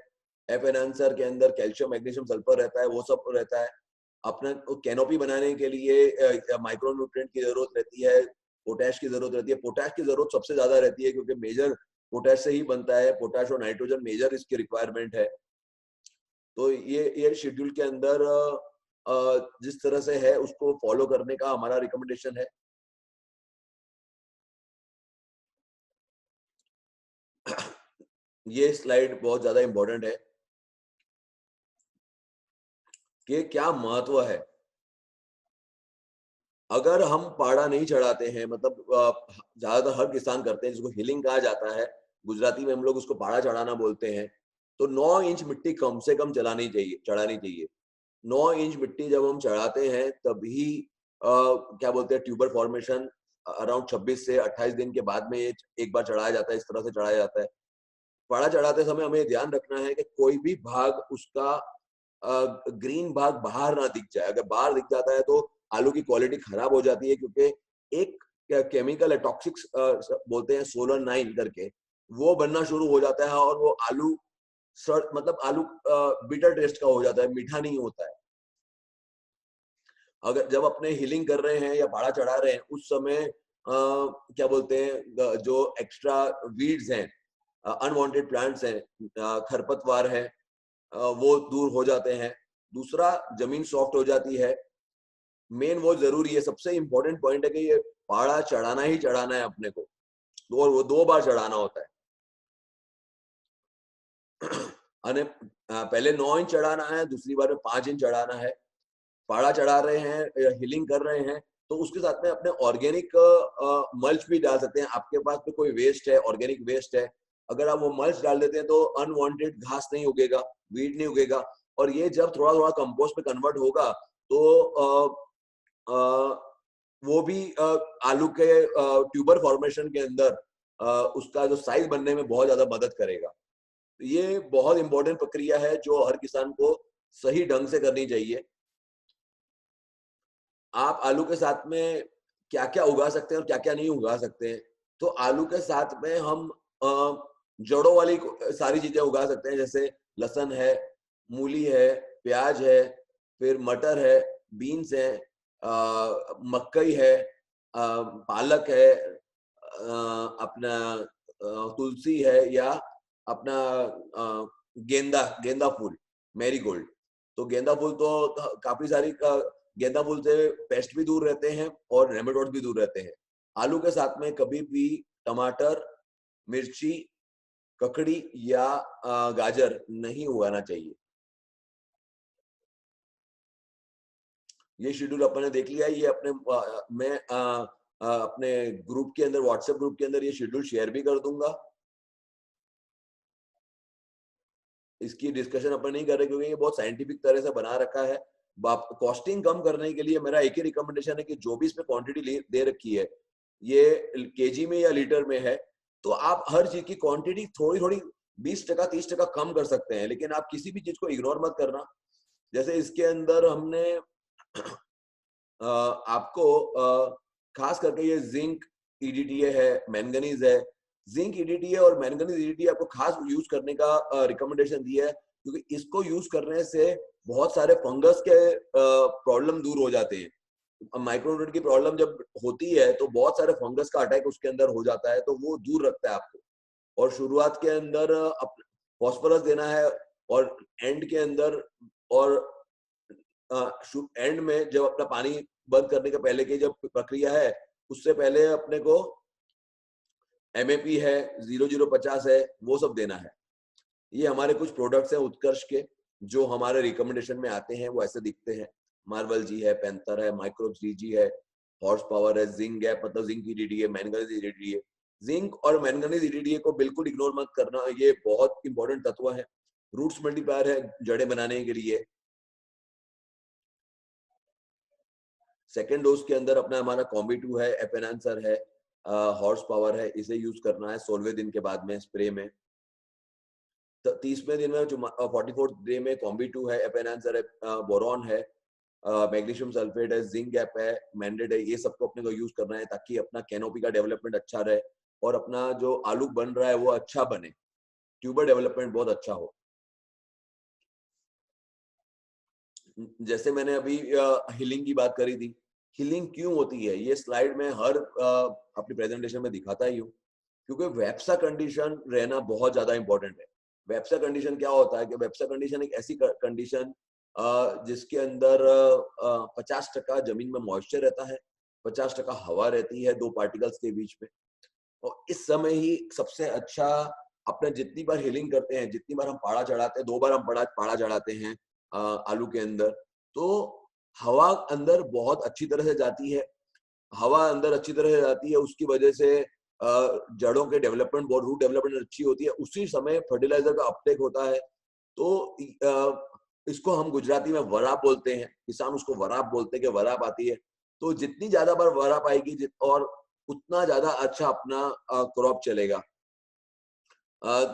B: एफ एनहांसर के अंदर कैल्शियम मैग्नीशियम सल्फर रहता है, वो सब रहता है। अपना कैनोपी बनाने के लिए माइक्रो न्यूट्रिएंट की जरूरत रहती है, पोटैश की जरूरत रहती है। पोटैश की जरूरत सबसे ज्यादा रहती है क्योंकि मेजर पोटैश से ही बनता है, पोटैश और नाइट्रोजन मेजर इसकी रिक्वायरमेंट है। तो ये शेड्यूल के अंदर जिस तरह से है उसको फॉलो करने का हमारा रिकमेंडेशन है। ये स्लाइड बहुत ज्यादा इंपॉर्टेंट है कि क्या महत्व है। अगर हम पाड़ा नहीं चढ़ाते हैं, मतलब ज्यादातर हर किसान करते हैं, जिसको हिलिंग कहा जाता है, गुजराती में हम लोग उसको पाड़ा चढ़ाना बोलते हैं, तो 9 इंच मिट्टी कम से कम चढ़ानी चाहिए। 9 इंच मिट्टी जब हम चढ़ाते हैं तभी क्या बोलते हैं, ट्यूबर फॉर्मेशन अराउंड 26 से 28 दिन के बाद में ये एक बार चढ़ाया जाता है, इस तरह से चढ़ाया जाता है। पाड़ा चढ़ाते समय हमें ध्यान रखना है कि कोई भी भाग उसका ग्रीन भाग बाहर ना दिख जाए। अगर बाहर दिख जाता है तो आलू की क्वालिटी खराब हो जाती है, क्योंकि एक केमिकल है, टॉक्सिक्स बोलते हैं, सोलर 9 करके, वो बनना शुरू हो जाता है और वो आलू मतलब आलू बिटर टेस्ट का हो जाता है, मीठा नहीं होता है। अगर जब अपने हीलिंग कर रहे हैं या पाड़ा चढ़ा रहे हैं उस समय क्या बोलते हैं, जो एक्स्ट्रा वीड्स हैं, अनवांटेड प्लांट्स हैं, खरपतवार है, वो दूर हो जाते हैं। दूसरा, जमीन सॉफ्ट हो जाती है। मेन वो जरूरी है, सबसे इंपॉर्टेंट पॉइंट है कि ये पाड़ा चढ़ाना ही चढ़ाना है अपने को, और वो 2 बार चढ़ाना होता है। पहले 9 इंच चढ़ाना है, दूसरी बार में 5 इंच चढ़ाना है। पाड़ा चढ़ा रहे हैं, हीलिंग कर रहे हैं, तो उसके साथ में अपने ऑर्गेनिक मल्च भी डाल सकते हैं। आपके पास में कोई वेस्ट है, ऑर्गेनिक वेस्ट है, अगर आप वो मल्च डाल देते हैं तो अनवांटेड घास नहीं उगेगा, वीड नहीं उगेगा। और ये जब थोड़ा थोड़ा कंपोस्ट में कन्वर्ट होगा तो वो भी आलू के ट्यूबर फॉर्मेशन के अंदर उसका जो साइज बनने में बहुत ज्यादा मदद करेगा। ये बहुत इंपॉर्टेंट प्रक्रिया है जो हर किसान को सही ढंग से करनी चाहिए। आप आलू के साथ में क्या क्या उगा सकते हैं और क्या क्या नहीं उगा सकते हैं, तो आलू के साथ में हम जड़ों वाली सारी चीजें उगा सकते हैं, जैसे लहसुन है, मूली है, प्याज है, फिर मटर है, बीन्स है, मकई है, पालक है, अपना तुलसी है, या अपना गेंदा गेंदा फूल, मैरीगोल्ड। तो गेंदा फूल तो काफी सारी गेंदा फूल से पेस्ट भी दूर रहते हैं और नेमेटोड्स भी दूर रहते हैं। आलू के साथ में कभी भी टमाटर, मिर्ची, ककड़ी या गाजर नहीं उगाना चाहिए। ये शेड्यूल अपन ने देख लिया। ये अपने मैं अपने ग्रुप के अंदर, व्हाट्सएप ग्रुप के अंदर ये शेड्यूल शेयर भी कर दूंगा। इसकी डिस्कशन अपन नहीं कर रहे क्योंकि ये बहुत साइंटिफिक तरह से बना रखा है। कॉस्टिंग कम करने के लिए मेरा एक ही रिकमेंडेशन है कि जो भी इसमें क्वांटिटी दे रखी है, ये केजी में या लीटर में है, तो आप हर चीज की क्वांटिटी थोड़ी थोड़ी 20% 30% कम कर सकते हैं, लेकिन आप किसी भी चीज को इग्नोर मत करना। जैसे इसके अंदर हमने आपको खास करके ये जिंक, EDTA है, मैंगनीज है, जिंक ईडीटीए और मैंगनीज ईडीटीए आपको खास यूज करने का रिकमेंडेशन दिया है, क्योंकि इसको यूज करने से बहुत सारे फंगस के प्रॉब्लम दूर हो जाते हैं। माइक्रोन्यूट्रिएंट की प्रॉब्लम जब होती है तो बहुत सारे फंगस का अटैक उसके अंदर हो जाता है, तो वो दूर रखता है आपको। और शुरुआत के अंदर फॉस्फोरस देना है, और एंड के अंदर, और एंड में जब अपना पानी बंद करने के पहले की जब प्रक्रिया है, उससे पहले अपने को MAP है, 0050 है, वो सब देना है। ये हमारे कुछ प्रोडक्ट्स हैं उत्कर्ष के, जो हमारे रिकमेंडेशन में आते हैं, वो ऐसे दिखते हैं। मार्वल जी है, पैंथर है, माइक्रोब्स जी है, हॉर्स पावर है, जिंक गैप मतलब zinc EDTA, manganese EDTA. Zinc और मैंगनीज ईडीटीए को बिल्कुल इग्नोर मत करना, ये बहुत इंपॉर्टेंट तत्व है। रूट्स मल्टीप्लायर है जड़ें बनाने के लिए। सेकेंड डोज के अंदर अपना हमारा कॉम्बी 2 है, एपेनांसर है, हॉर्स पावर है, इसे यूज करना है 16वें दिन के बाद में स्प्रे में। 30वें दिन में, जो 44th डे में कॉम्बी 2 है, एपेनांसर है, बोरॉन है, मैग्नीशियम सल्फेट है, जिंक गैप है, मैंडेट है, ये सबको अपने को यूज करना है ताकि अपना कैनोपी का डेवलपमेंट अच्छा रहे और अपना जो आलू बन रहा है वो अच्छा बने, ट्यूबर डेवलपमेंट बहुत अच्छा हो। जैसे मैंने अभी हीलिंग की बात करी थी, हीलिंग क्यों होती है ये स्लाइड में हर अपनी प्रेजेंटेशन में दिखाता ही हूँ, क्योंकि वेप्सा कंडीशन रहना बहुत ज्यादा इंपॉर्टेंट है। वेप्सा कंडीशन क्या होता है कि वेप्सा कंडीशन एक ऐसी कंडीशन जिसके अंदर 50% जमीन में मॉइस्चर रहता है, 50% हवा रहती है 2 पार्टिकल्स के बीच में। और इस समय ही सबसे अच्छा अपने जितनी बार हीलिंग करते हैं, जितनी बार हम पाड़ा चढ़ाते हैं, 2 बार हम पाड़ा चढ़ाते हैं आलू के अंदर, तो हवा अंदर बहुत अच्छी तरह से जाती है। हवा अंदर अच्छी तरह से जाती है, उसकी वजह से जड़ों के डेवलपमेंट, बहुत रूट डेवलपमेंट अच्छी होती है। उसी समय फर्टिलाइजर का अपटेक होता है, तो इसको हम गुजराती में वराप बोलते हैं, किसान उसको वराप बोलते हैं कि वराप आती है। तो जितनी ज्यादा बार वराप आएगी और उतना ज्यादा अच्छा अपना क्रॉप चलेगा।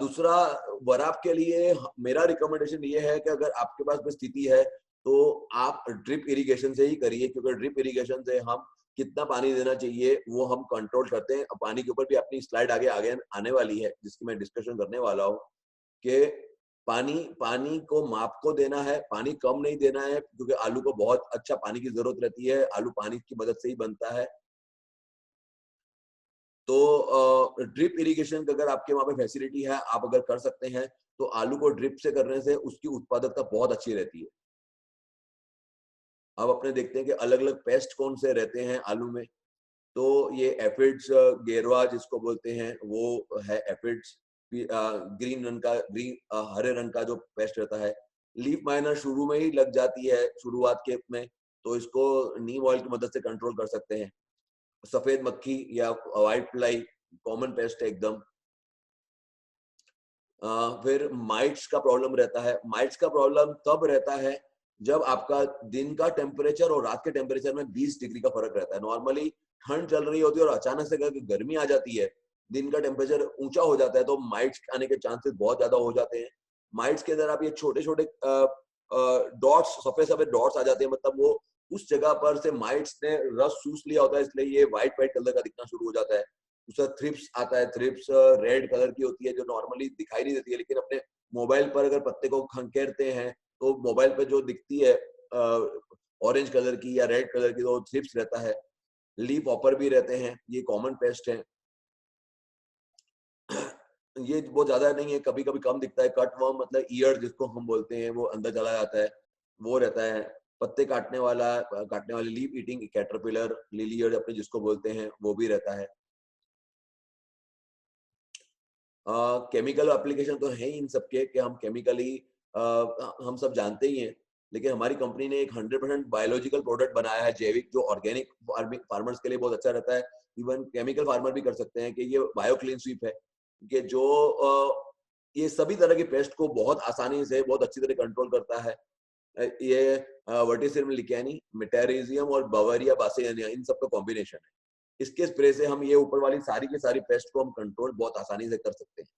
B: दूसरा, वराप के लिए मेरा रिकमेंडेशन ये है कि अगर आपके पास में स्थिति है तो आप ड्रिप इरिगेशन से ही करिए, क्योंकि ड्रिप इरिगेशन से हम कितना पानी देना चाहिए वो हम कंट्रोल करते हैं। पानी के ऊपर भी अपनी स्लाइड आगे आगे आने वाली है जिसकी मैं डिस्कशन करने वाला हूँ कि पानी को माप को देना है, पानी कम नहीं देना है, क्योंकि आलू को बहुत अच्छा पानी की जरूरत रहती है, आलू पानी की मदद से ही बनता है। तो ड्रिप इरिगेशन का अगर आपके वहां पे फैसिलिटी है, आप अगर कर सकते हैं, तो आलू को ड्रिप से करने से उसकी उत्पादकता बहुत अच्छी रहती है। अब अपने देखते हैं कि अलग अलग पेस्ट कौन से रहते हैं आलू में। तो ये एफिड्स, गेरवा जिसको बोलते हैं वो है एफिड्स। ग्रीन रंग का, हरे रंग का जो पेस्ट रहता है। लीफ माइनर शुरू में ही लग जाती है शुरुआत के में, तो इसको नीम ऑयल की मदद से कंट्रोल कर सकते हैं। सफेद मक्खी या व्हाइट फ्लाई कॉमन पेस्ट है एकदम। फिर माइट्स का प्रॉब्लम रहता है। माइट्स का प्रॉब्लम तब रहता है जब आपका दिन का टेम्परेचर और रात के टेम्परेचर में 20 डिग्री का फर्क रहता है। नॉर्मली ठंड चल रही होती है और अचानक से गर्मी आ जाती है, दिन का टेम्परेचर ऊंचा हो जाता है, तो माइट्स आने के चांसेस बहुत ज्यादा हो जाते हैं। माइट्स के अंदर आप ये छोटे छोटे डॉट्स, सफेद सफेद डॉट्स आ जाते हैं, मतलब वो उस जगह पर से माइट्स ने रस चूस लिया होता है, इसलिए ये व्हाइट व्हाइट कलर का दिखना शुरू हो जाता है। उसका थ्रिप्स आता है। थ्रिप्स रेड कलर की होती है, जो नॉर्मली दिखाई नहीं देती है, लेकिन अपने मोबाइल पर अगर पत्ते को खंकेरते हैं तो मोबाइल पे जो दिखती है ऑरेंज कलर की या रेड कलर की, तो थ्रिप्स रहता है। लीफ हॉपर भी रहते हैं, ये कॉमन पेस्ट है। ये बहुत ज्यादा नहीं है, कभी कभी कम दिखता है। कटवर्म मतलब ईयर जिसको हम बोलते हैं, वो अंदर चला जाता है, वो रहता है। पत्ते काटने वाले leaf eating caterpillar, lily year अपने जिसको बोलते हैं, वो भी रहता है। केमिकल एप्लीकेशन तो है ही इन सबके, कि हम केमिकली हम सब जानते ही हैं, लेकिन हमारी कंपनी ने एक 100% बायोलॉजिकल प्रोडक्ट बनाया है, जैविक, जो ऑर्गेनिक फार्मर्स के लिए बहुत अच्छा रहता है। इवन केमिकल फार्मर भी कर सकते हैं, कि ये बायो क्लीन स्वीप है, कि जो ये सभी तरह के पेस्ट को बहुत आसानी से, बहुत अच्छी तरह कंट्रोल करता है। ये वर्टिसिरम लिकेनी, मेटारिजियम और बवारिया बासियानिया, इन सबका कॉम्बिनेशन है। इसके स्प्रे से हम ये ऊपर वाली सारी की सारी पेस्ट को हम कंट्रोल बहुत आसानी से कर सकते हैं।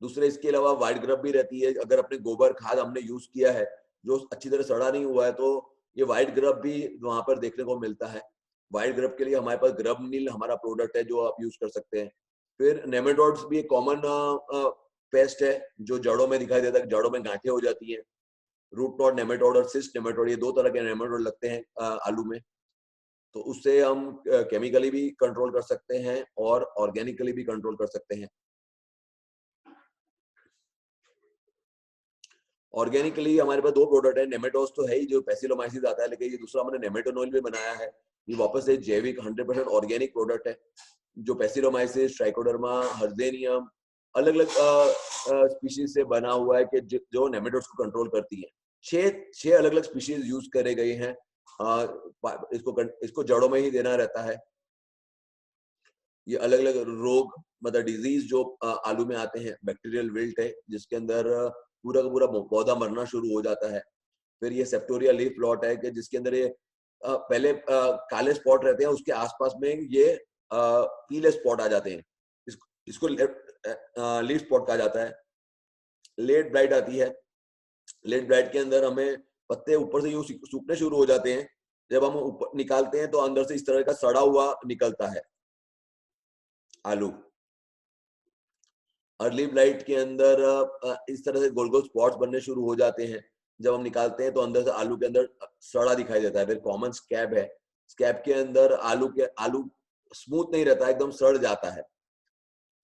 B: दूसरे, इसके अलावा व्हाइट ग्रब भी रहती है। अगर अपने गोबर खाद हमने यूज किया है जो अच्छी तरह सड़ा नहीं हुआ है, तो ये व्हाइट ग्रब भी वहां पर देखने को मिलता है। वाइल्ड ग्रब के लिए हमारे पास ग्रब नील हमारा प्रोडक्ट है जो आप यूज कर सकते हैं। फिर नेमेटोड्स भी एक कॉमन पेस्ट है जो जड़ों में दिखाई देता है, जड़ों में गांठें हो जाती हैं। रूट नॉट नेमेटोड और सिस्ट नेमेटोड, ये 2 तरह के नेमेटोड लगते हैं आलू में। तो उससे हम केमिकली भी कंट्रोल कर सकते हैं और ऑर्गेनिकली भी कंट्रोल कर सकते हैं। ऑर्गेनिकली हमारे पास 2 प्रोडक्ट है, नेमेटोस तो है ही जो पैसिलोमाइसिस आता है, लेकिन ये दूसरा हमने नेमेटोनोल भी बनाया है। ये वापस से जैविक 100% ऑर्गेनिक प्रोडक्ट है जो पैसिलोमाइसिस, ट्राइकोडर्मा, हर्जेनियम अलग अलग स्पीशीज से बना हुआ है कि जो नेमेटोड्स को कंट्रोल करती है। 6 अलग अलग स्पीशीज यूज करे गए हैं। इसको जड़ों में ही देना रहता है। ये अलग अलग रोग मतलब डिजीज जो आलू में आते हैं, बैक्टीरियल विल्ट है जिसके अंदर पूरा का पूरा पौधा मरना शुरू हो जाता है। फिर ये सेप्टोरिया लीफ रॉट है कि जिसके अंदर ये पहले काले स्पॉट रहते हैं, उसके आसपास में ये पीले स्पॉट आ जाते हैं। इसको लीफ स्पॉट कहा जाता है। लेट ब्लाइट आती है। लेट ब्लाइट के अंदर हमें पत्ते ऊपर से यूं सूखने शुरू हो जाते हैं। जब हम ऊपर निकालते हैं तो अंदर से इस तरह का सड़ा हुआ निकलता है आलू। अर्ली ब्लाइट के अंदर इस तरह से गोल गोल स्पॉट्स बनने शुरू हो जाते हैं। जब हम निकालते हैं तो अंदर से आलू के अंदर सड़ा दिखाई देता है। फिर कॉमन स्कैब है। स्कैब के अंदर आलू स्मूथ नहीं रहता, एकदम सड़ जाता है।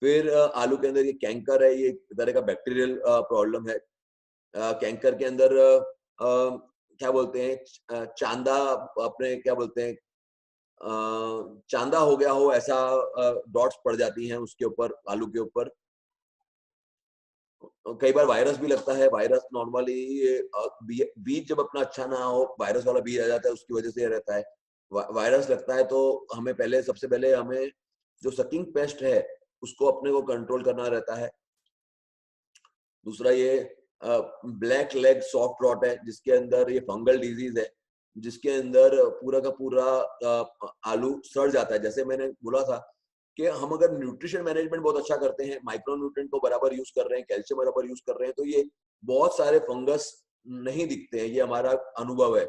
B: फिर आलू के अंदर ये कैंकर है, ये एक तरह का बैक्टीरियल प्रॉब्लम है। कैंकर के अंदर क्या बोलते हैं, चांदा, अपने क्या बोलते हैं, चांदा हो गया हो ऐसा डॉट्स पड़ जाती हैं उसके ऊपर, आलू के ऊपर। कई बार वायरस भी लगता है। वायरस नॉर्मली बीज जब अपना अच्छा ना हो, वायरस वाला बीज आ जाता है, उसकी वजह से ये रहता है। वायरस लगता है तो हमें सबसे पहले हमें जो सकिंग पेस्ट है उसको अपने को कंट्रोल करना रहता है। दूसरा ये ब्लैक लेग सॉफ्ट रॉट है जिसके अंदर ये फंगल डिजीज है, जिसके अंदर पूरा का पूरा आलू सड़ जाता है। जैसे मैंने बोला था कि हम अगर न्यूट्रिशन मैनेजमेंट बहुत अच्छा करते हैं, माइक्रो न्यूट्रिएंट को बराबर यूज कर रहे हैं, कैल्शियम बराबर यूज कर रहे हैं, तो ये बहुत सारे फंगस नहीं दिखते हैं। ये हमारा अनुभव है।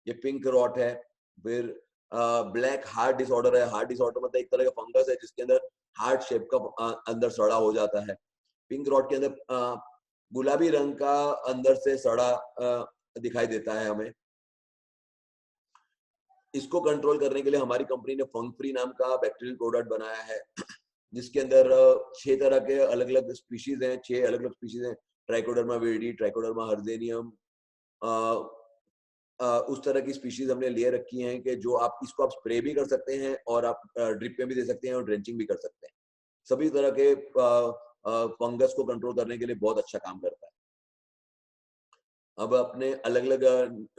B: ये पिंक रॉट है। फिर ब्लैक हार्ट डिसऑर्डर है। हार्ट डिसऑर्डर मतलब एक तरह का फंगस है जिसके अंदर हार्ट शेप का अंदर सड़ा हो जाता है। पिंक रॉट के अंदर गुलाबी रंग का अंदर से सड़ा दिखाई देता है हमें। इसको कंट्रोल करने के लिए हमारी कंपनी ने फंग फ्री नाम का बैक्टीरियल प्रोडक्ट बनाया है जिसके अंदर 6 तरह के अलग अलग स्पीशीज हैं। 6 अलग अलग स्पीशीज हैं। ट्राइकोडर्मा विरिडी, ट्राइकोडर्मा हर्जेनियम, उस तरह की स्पीशीज हमने लिए रखी हैं कि जो इसको आप स्प्रे भी कर सकते हैं और आप ड्रिप में भी दे सकते हैं और ड्रेंचिंग भी कर सकते हैं। सभी तरह के फंगस को कंट्रोल करने के लिए बहुत अच्छा काम करता है। अब अपने अलग अलग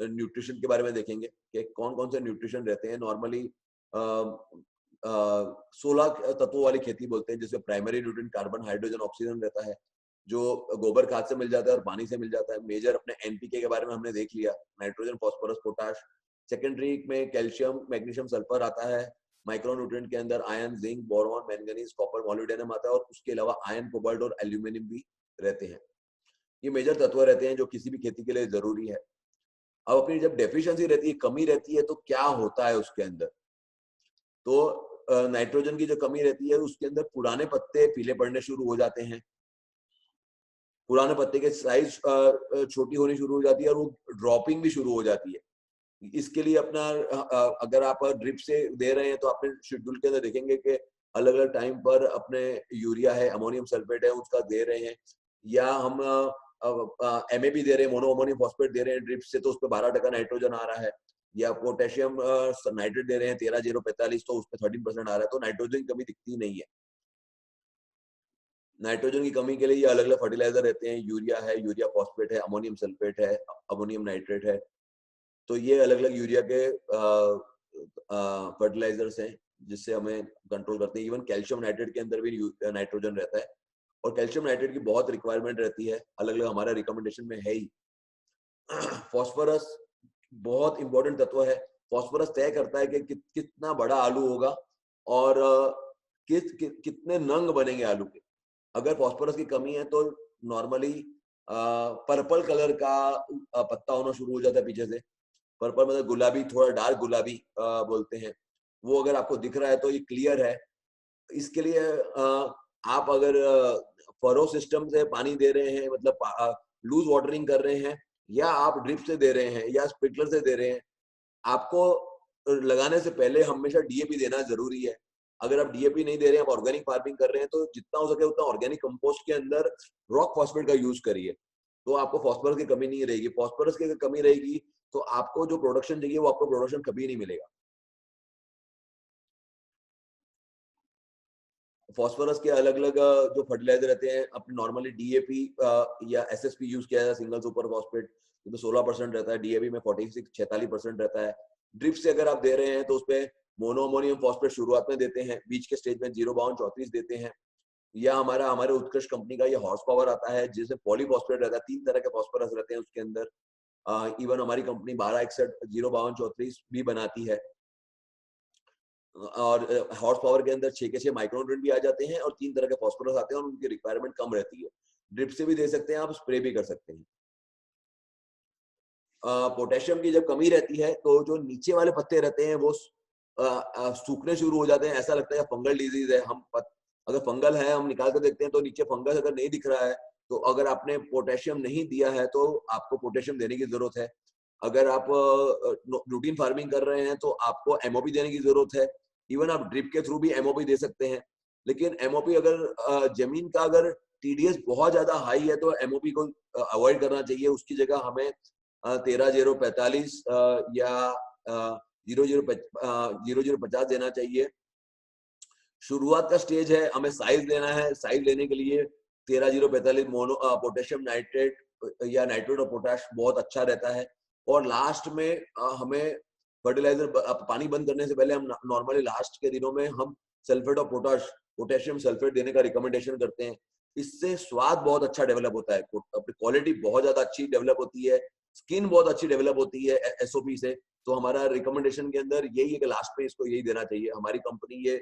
B: न्यूट्रिशन के बारे में देखेंगे कि कौन कौन से न्यूट्रिशन रहते हैं। नॉर्मली 16 तत्वों वाली खेती बोलते हैं, जिसमें primary nutrient carbon, hydrogen, oxygen रहता है जो गोबर खाद से मिल जाता है और पानी से मिल जाता है। मेजर अपने एनपीके के बारे में हमने देख लिया, नाइट्रोजन, फास्फोरस, पोटाश। सेकेंडरी में कैल्शियम, मैग्नीशियम, सल्फर आता है। माइक्रो न्यूट्रिएंट के अंदर iron, zinc, boron, manganese, copper, molybdenum आता है और उसके अलावा आयरन, कोबाल्ट और एल्यूमिनियम भी रहते हैं। ये मेजर तत्व रहते हैं जो किसी भी खेती के लिए जरूरी है। अब अपनी जब डेफिशिएंसी रहती है, कमी रहती है, तो क्या होता है उसके अंदर? तो नाइट्रोजन की जो कमी रहती है उसके अंदर पुराने पत्ते पीले पड़ने शुरू हो जाते हैं। पुराने पत्ते के साइज छोटी होनी शुरू हो जाती है और वो ड्रॉपिंग भी शुरू हो जाती है। इसके लिए अपना अगर आप ड्रिप से दे रहे हैं तो अपने शेड्यूल के अंदर देखेंगे कि अलग अलग टाइम पर अपने यूरिया है, अमोनियम सल्फेट है, उसका दे रहे हैं, या हम MAP दे रहे हैं, मोनो अमोनियम फॉस्फेट दे रहे हैं ड्रिप से, तो उस पर 12% नाइट्रोजन आ रहा है। या पोटेशियम नाइट्रेट दे रहे हैं 13-0-45, तो उस पर 13% आ रहा है। तो नाइट्रोजन की कमी दिखती नहीं है। नाइट्रोजन की कमी के लिए ये अलग अलग फर्टिलाइजर रहते हैं। यूरिया है, यूरिया फॉस्फेट है, अमोनियम सल्फेट है, अमोनियम नाइट्रेट है। तो ये अलग अलग यूरिया के फर्टिलाइजर्स हैं जिससे हमें कंट्रोल करते हैं। इवन कैल्शियम नाइट्रेट के अंदर भी नाइट्रोजन रहता है और कैल्शियम नाइट्रेट की बहुत रिक्वायरमेंट रहती है, अलग अलग हमारा रिकमेंडेशन में है ही। फॉस्फोरस बहुत इंपॉर्टेंट तत्व है। फॉस्फोरस तय करता है कि कितना बड़ा आलू होगा और कितने नंग बनेंगे आलू के। अगर फॉस्फोरस की कमी है तो नॉर्मली पर्पल कलर का पत्ता होना शुरू हो जाता है पीछे से। पर्पल मतलब गुलाबी, थोड़ा डार्क गुलाबी बोलते हैं। वो अगर आपको दिख रहा है तो ये क्लियर है। इसके लिए आप अगर फरो सिस्टम से पानी दे रहे हैं, मतलब लूज वाटरिंग कर रहे हैं, या आप ड्रिप से दे रहे हैं या स्प्रिंकलर से दे रहे हैं, आपको लगाने से पहले हमेशा डीएपी देना जरूरी है। अगर आप डीएपी नहीं दे रहे हैं, आप ऑर्गेनिक फार्मिंग कर रहे हैं, तो जितना हो सके उतना ऑर्गेनिक कंपोस्ट के अंदर रॉक फॉस्फेट का यूज करिए, तो आपको फॉस्फोरस की कमी नहीं रहेगी। फॉस्फोरस की अगर कमी रहेगी तो आपको जो प्रोडक्शन चाहिए वो आपको प्रोडक्शन कभी नहीं मिलेगा। फॉस्फोरस के अलग अलग जो फर्टिलाइजर रहते हैं, अपने नॉर्मली डीएपी या एसएसपी यूज किया जाता है, सिंगल सुपर फॉस्फेट, तो 16% रहता है, डीएपी में 46-46% रहता है। ड्रिप से अगर आप दे रहे हैं तो उसपे मोनो अमोनियम फॉस्फेट शुरुआत में देते हैं, बीच के स्टेज में 052-34 देते हैं, या हमारे उत्कृष्ट कंपनी का ये हॉर्स पावर आता है जिससे पॉलीफॉस्फेट रहता है, 3 तरह के फॉस्फोरस रहते हैं उसके अंदर। इवन हमारी कंपनी 1261-052-34 भी बनाती है। और हॉर्स पावर के अंदर 6 के 6 माइक्रोन्यूट्रिएंट भी आ जाते हैं और 3 तरह के फॉस्फोरस आते हैं और उनकी रिक्वायरमेंट कम रहती है। ड्रिप से भी दे सकते हैं आप, स्प्रे भी कर सकते हैं। पोटेशियम की जब कमी रहती है तो जो नीचे वाले पत्ते रहते हैं वो सूखने शुरू हो जाते हैं, ऐसा लगता है फंगल डिजीज है। अगर फंगल है, हम निकाल कर देखते हैं तो नीचे फंगस अगर नहीं दिख रहा है, तो अगर आपने पोटेशियम नहीं दिया है तो आपको पोटेशियम देने की जरूरत है। अगर आप रूटीन फार्मिंग कर रहे हैं तो आपको एमओपी देने की जरूरत है। इवन आप ड्रिप के थ्रू भी एमओपी दे सकते हैं, लेकिन एमओपी अगर जमीन का अगर टीडीएस बहुत ज्यादा हाई है तो एमओपी को अवॉइड करना चाहिए। उसकी जगह हमें 13-0-45 या 00-50 देना चाहिए। शुरुआत का स्टेज है, हमें साइज लेना है। साइज लेने के लिए 13-0-45 मोनो पोटेशियम नाइट्रेट या नाइट्रेट और पोटाश बहुत अच्छा रहता है। और लास्ट में हमें फर्टिलाइजर पानी बंद करने से पहले हम नॉर्मली लास्ट के दिनों में हम सल्फेट और पोटेशियम सल्फेट देने का रिकमेंडेशन करते हैं। इससे स्वाद बहुत अच्छा डेवलप होता है, क्वालिटी बहुत ज्यादा अच्छी डेवलप होती है, स्किन बहुत अच्छी डेवलप होती है एसओपी से। तो हमारा रिकमेंडेशन के अंदर यही है कि लास्ट में इसको यही देना चाहिए। हमारी कंपनी ये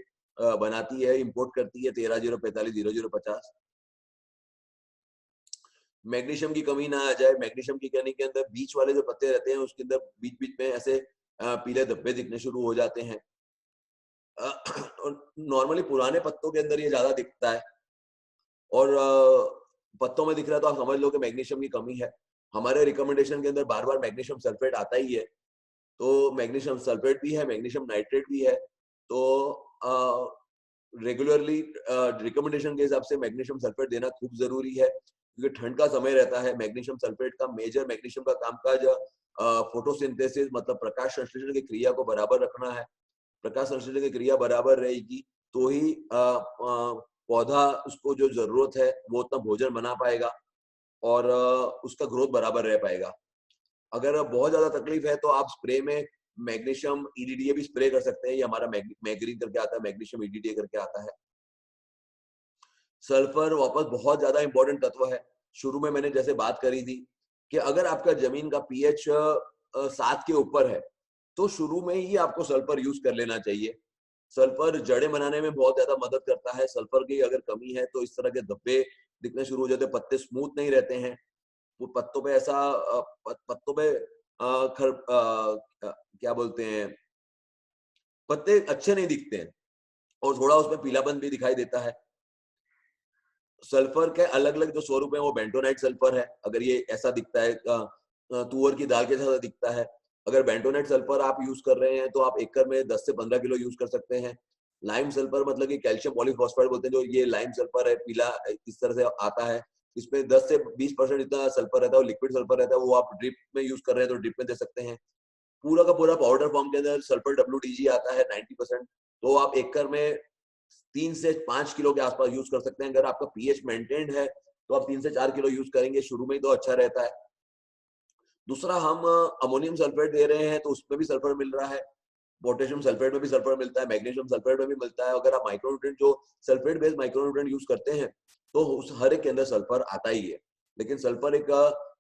B: बनाती है, इंपोर्ट करती है 13-0-45-00-50। मैग्नीशियम की कमी ना आ जाए। मैग्नीशियम की कमी के अंदर बीच वाले जो पत्ते रहते हैं उसके अंदर बीच बीच में ऐसे पीले धब्बे दिखने शुरू हो जाते हैं। नॉर्मली पुराने पत्तों के अंदर ये ज्यादा दिखता है और पत्तों में दिख रहा है तो आप समझ लो कि मैग्नीशियम की कमी है। हमारे रिकमेंडेशन के अंदर बार बार मैग्नीशियम सल्फेट आता ही है, तो मैग्नीशियम सल्फेट भी है, मैग्नीशियम नाइट्रेट भी है। तो रेगुलरली रिकमेंडेशन के हिसाब से मैग्नीशियम सल्फेट देना खूब जरूरी है, क्योंकि ठंड का समय रहता है। मैग्नीशियम सल्फेट का मेजर मैग्नीशियम का कामकाज फोटोसिंथेसिस, मतलब प्रकाश संश्लेषण की क्रिया को बराबर रखना है। प्रकाश संश्लेषण की क्रिया बराबर रहेगी तो ही पौधा उसको जो जरूरत है वो उतना भोजन बना पाएगा और उसका ग्रोथ बराबर रह पाएगा। अगर बहुत ज्यादा तकलीफ है तो आप स्प्रे में मैग्नीशियम ईडीडीए भी स्प्रे कर सकते हैं। ये हमारा मैग्रीन करके आता है, मैग्नीशियम ईडीडीए करके आता है। सल्फर वापस बहुत ज्यादा इंपॉर्टेंट तत्व है। शुरू में मैंने जैसे बात करी थी कि अगर आपका जमीन का पीएच 7 के ऊपर है तो शुरू में ही आपको सल्फर यूज कर लेना चाहिए। सल्फर जड़ें बनाने में बहुत ज्यादा मदद करता है। सल्फर की अगर कमी है तो इस तरह के धब्बे दिखने शुरू हो जाते हैं, पत्ते स्मूथ नहीं रहते हैं, वो पत्तों पे ऐसा पत्तों पे क्या बोलते हैं, पत्ते अच्छे नहीं दिखते हैं और थोड़ा उसमें पीलापन भी दिखाई देता है। सल्फर के अलग अलग जो स्वरूप है वो बेंटोनाइट सल्फर है। अगर ये ऐसा दिखता है, तुअर की दाल के जैसा दिखता है। अगर बेंटोनाइट सल्फर आप यूज कर रहे हैं तो आप एकड़ में 10 से 15 किलो यूज कर सकते हैं। लाइम सल्फर मतलब कि कैल्शियम पॉलीफॉस्फेट बोलते हैं, जो ये लाइम सल्फर है, पीला इस तरह से आता है। इसमें 10 से 20% इतना सल्फर रहता है और लिक्विड सल्फर रहता है। वो आप ड्रिप में यूज कर रहे हैं तो ड्रिप में दे सकते हैं। पूरा का पूरा पाउडर फॉर्म के अंदर सल्फर WTG आता है 90%, तो आप एकड़ में 3 से 5 किलो के आसपास यूज कर सकते हैं। अगर आपका पीएच मेंटेन्ड है तो आप 3 से 4 किलो यूज करेंगे शुरू में ही, तो अच्छा रहता है। दूसरा, हम अमोनियम सल्फेट दे रहे हैं तो उसमें भी सल्फर मिल रहा है, पोटेशियम सल्फेट में भी सल्फर मिलता है, मैग्नीशियम सल्फेट में भी मिलता है। अगर आप माइक्रोन्यूट्रिएंट जो सल्फेट बेस्ड माइक्रोन्यूट्रिएंट यूज करते हैं तो उस हर एक के अंदर सल्फर आता ही है। लेकिन सल्फर एक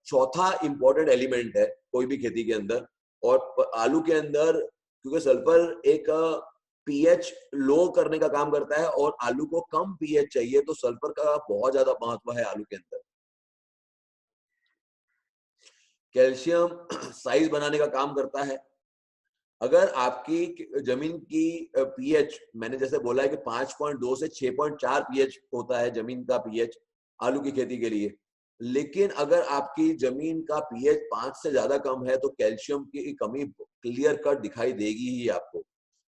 B: चौथा इंपॉर्टेंट एलिमेंट है कोई भी खेती के अंदर, और आलू के अंदर, क्योंकि सल्फर एक पीएच लो करने का काम करता है और आलू को कम पीएच चाहिए, तो सल्फर का बहुत ज्यादा महत्व है आलू के अंदर। कैल्शियम साइज बनाने का काम करता है। अगर आपकी जमीन की पीएच, मैंने जैसे बोला है कि 5.2 से 6.4 पीएच होता है जमीन का पीएच आलू की खेती के लिए, लेकिन अगर आपकी जमीन का पीएच 5 से ज्यादा कम है तो कैल्शियम की कमी क्लियर कट दिखाई देगी ही आपको।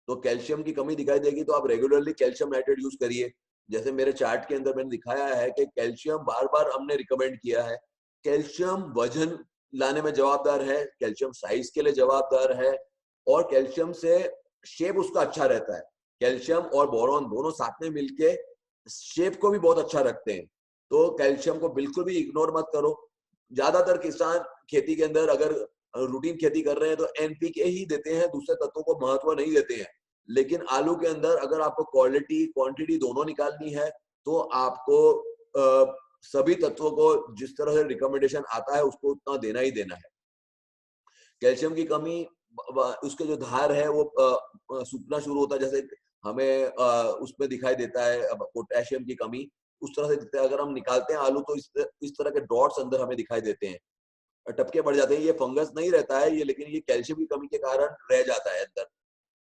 B: तो कैल्शियम की कमी दिखाई देगी तो आप रेगुलरली कैल्शियम नाइट्रेट यूज करिए। जैसे मेरे चार्ट के अंदर मैंने दिखाया है कि कैल्शियम बार बार हमने रिकमेंड किया है। कैल्शियम वजन लाने में जवाबदार है, कैल्शियम साइज के लिए जवाबदार है, और कैल्शियम से शेप उसका अच्छा रहता है। कैल्शियम और बोरॉन दोनों साथ में मिलके शेप को भी बहुत अच्छा रखते हैं। तो कैल्शियम को बिल्कुल भी इग्नोर मत करो। ज्यादातर किसान खेती के अंदर अगर रूटीन खेती कर रहे हैं तो एनपीके ही देते हैं, दूसरे तत्वों को महत्व नहीं देते हैं। लेकिन आलू के अंदर अगर आपको क्वालिटी क्वांटिटी दोनों निकालनी है तो आपको सभी तत्वों को जिस तरह से रिकमेंडेशन आता है उसको उतना देना ही देना है। कैल्शियम की कमी, उसके जो धार है वो सूखना शुरू होता है, जैसे हमें उसमें दिखाई देता है पोटेशियम की कमी उस तरह से दिखता है। अगर हम निकालते हैं आलू तो इस तरह के डॉट्स अंदर हमें दिखाई देते हैं, टपके पड़ जाते हैं। ये फंगस नहीं रहता है ये, लेकिन ये कैल्शियम की कमी के कारण रह जाता है, अंदर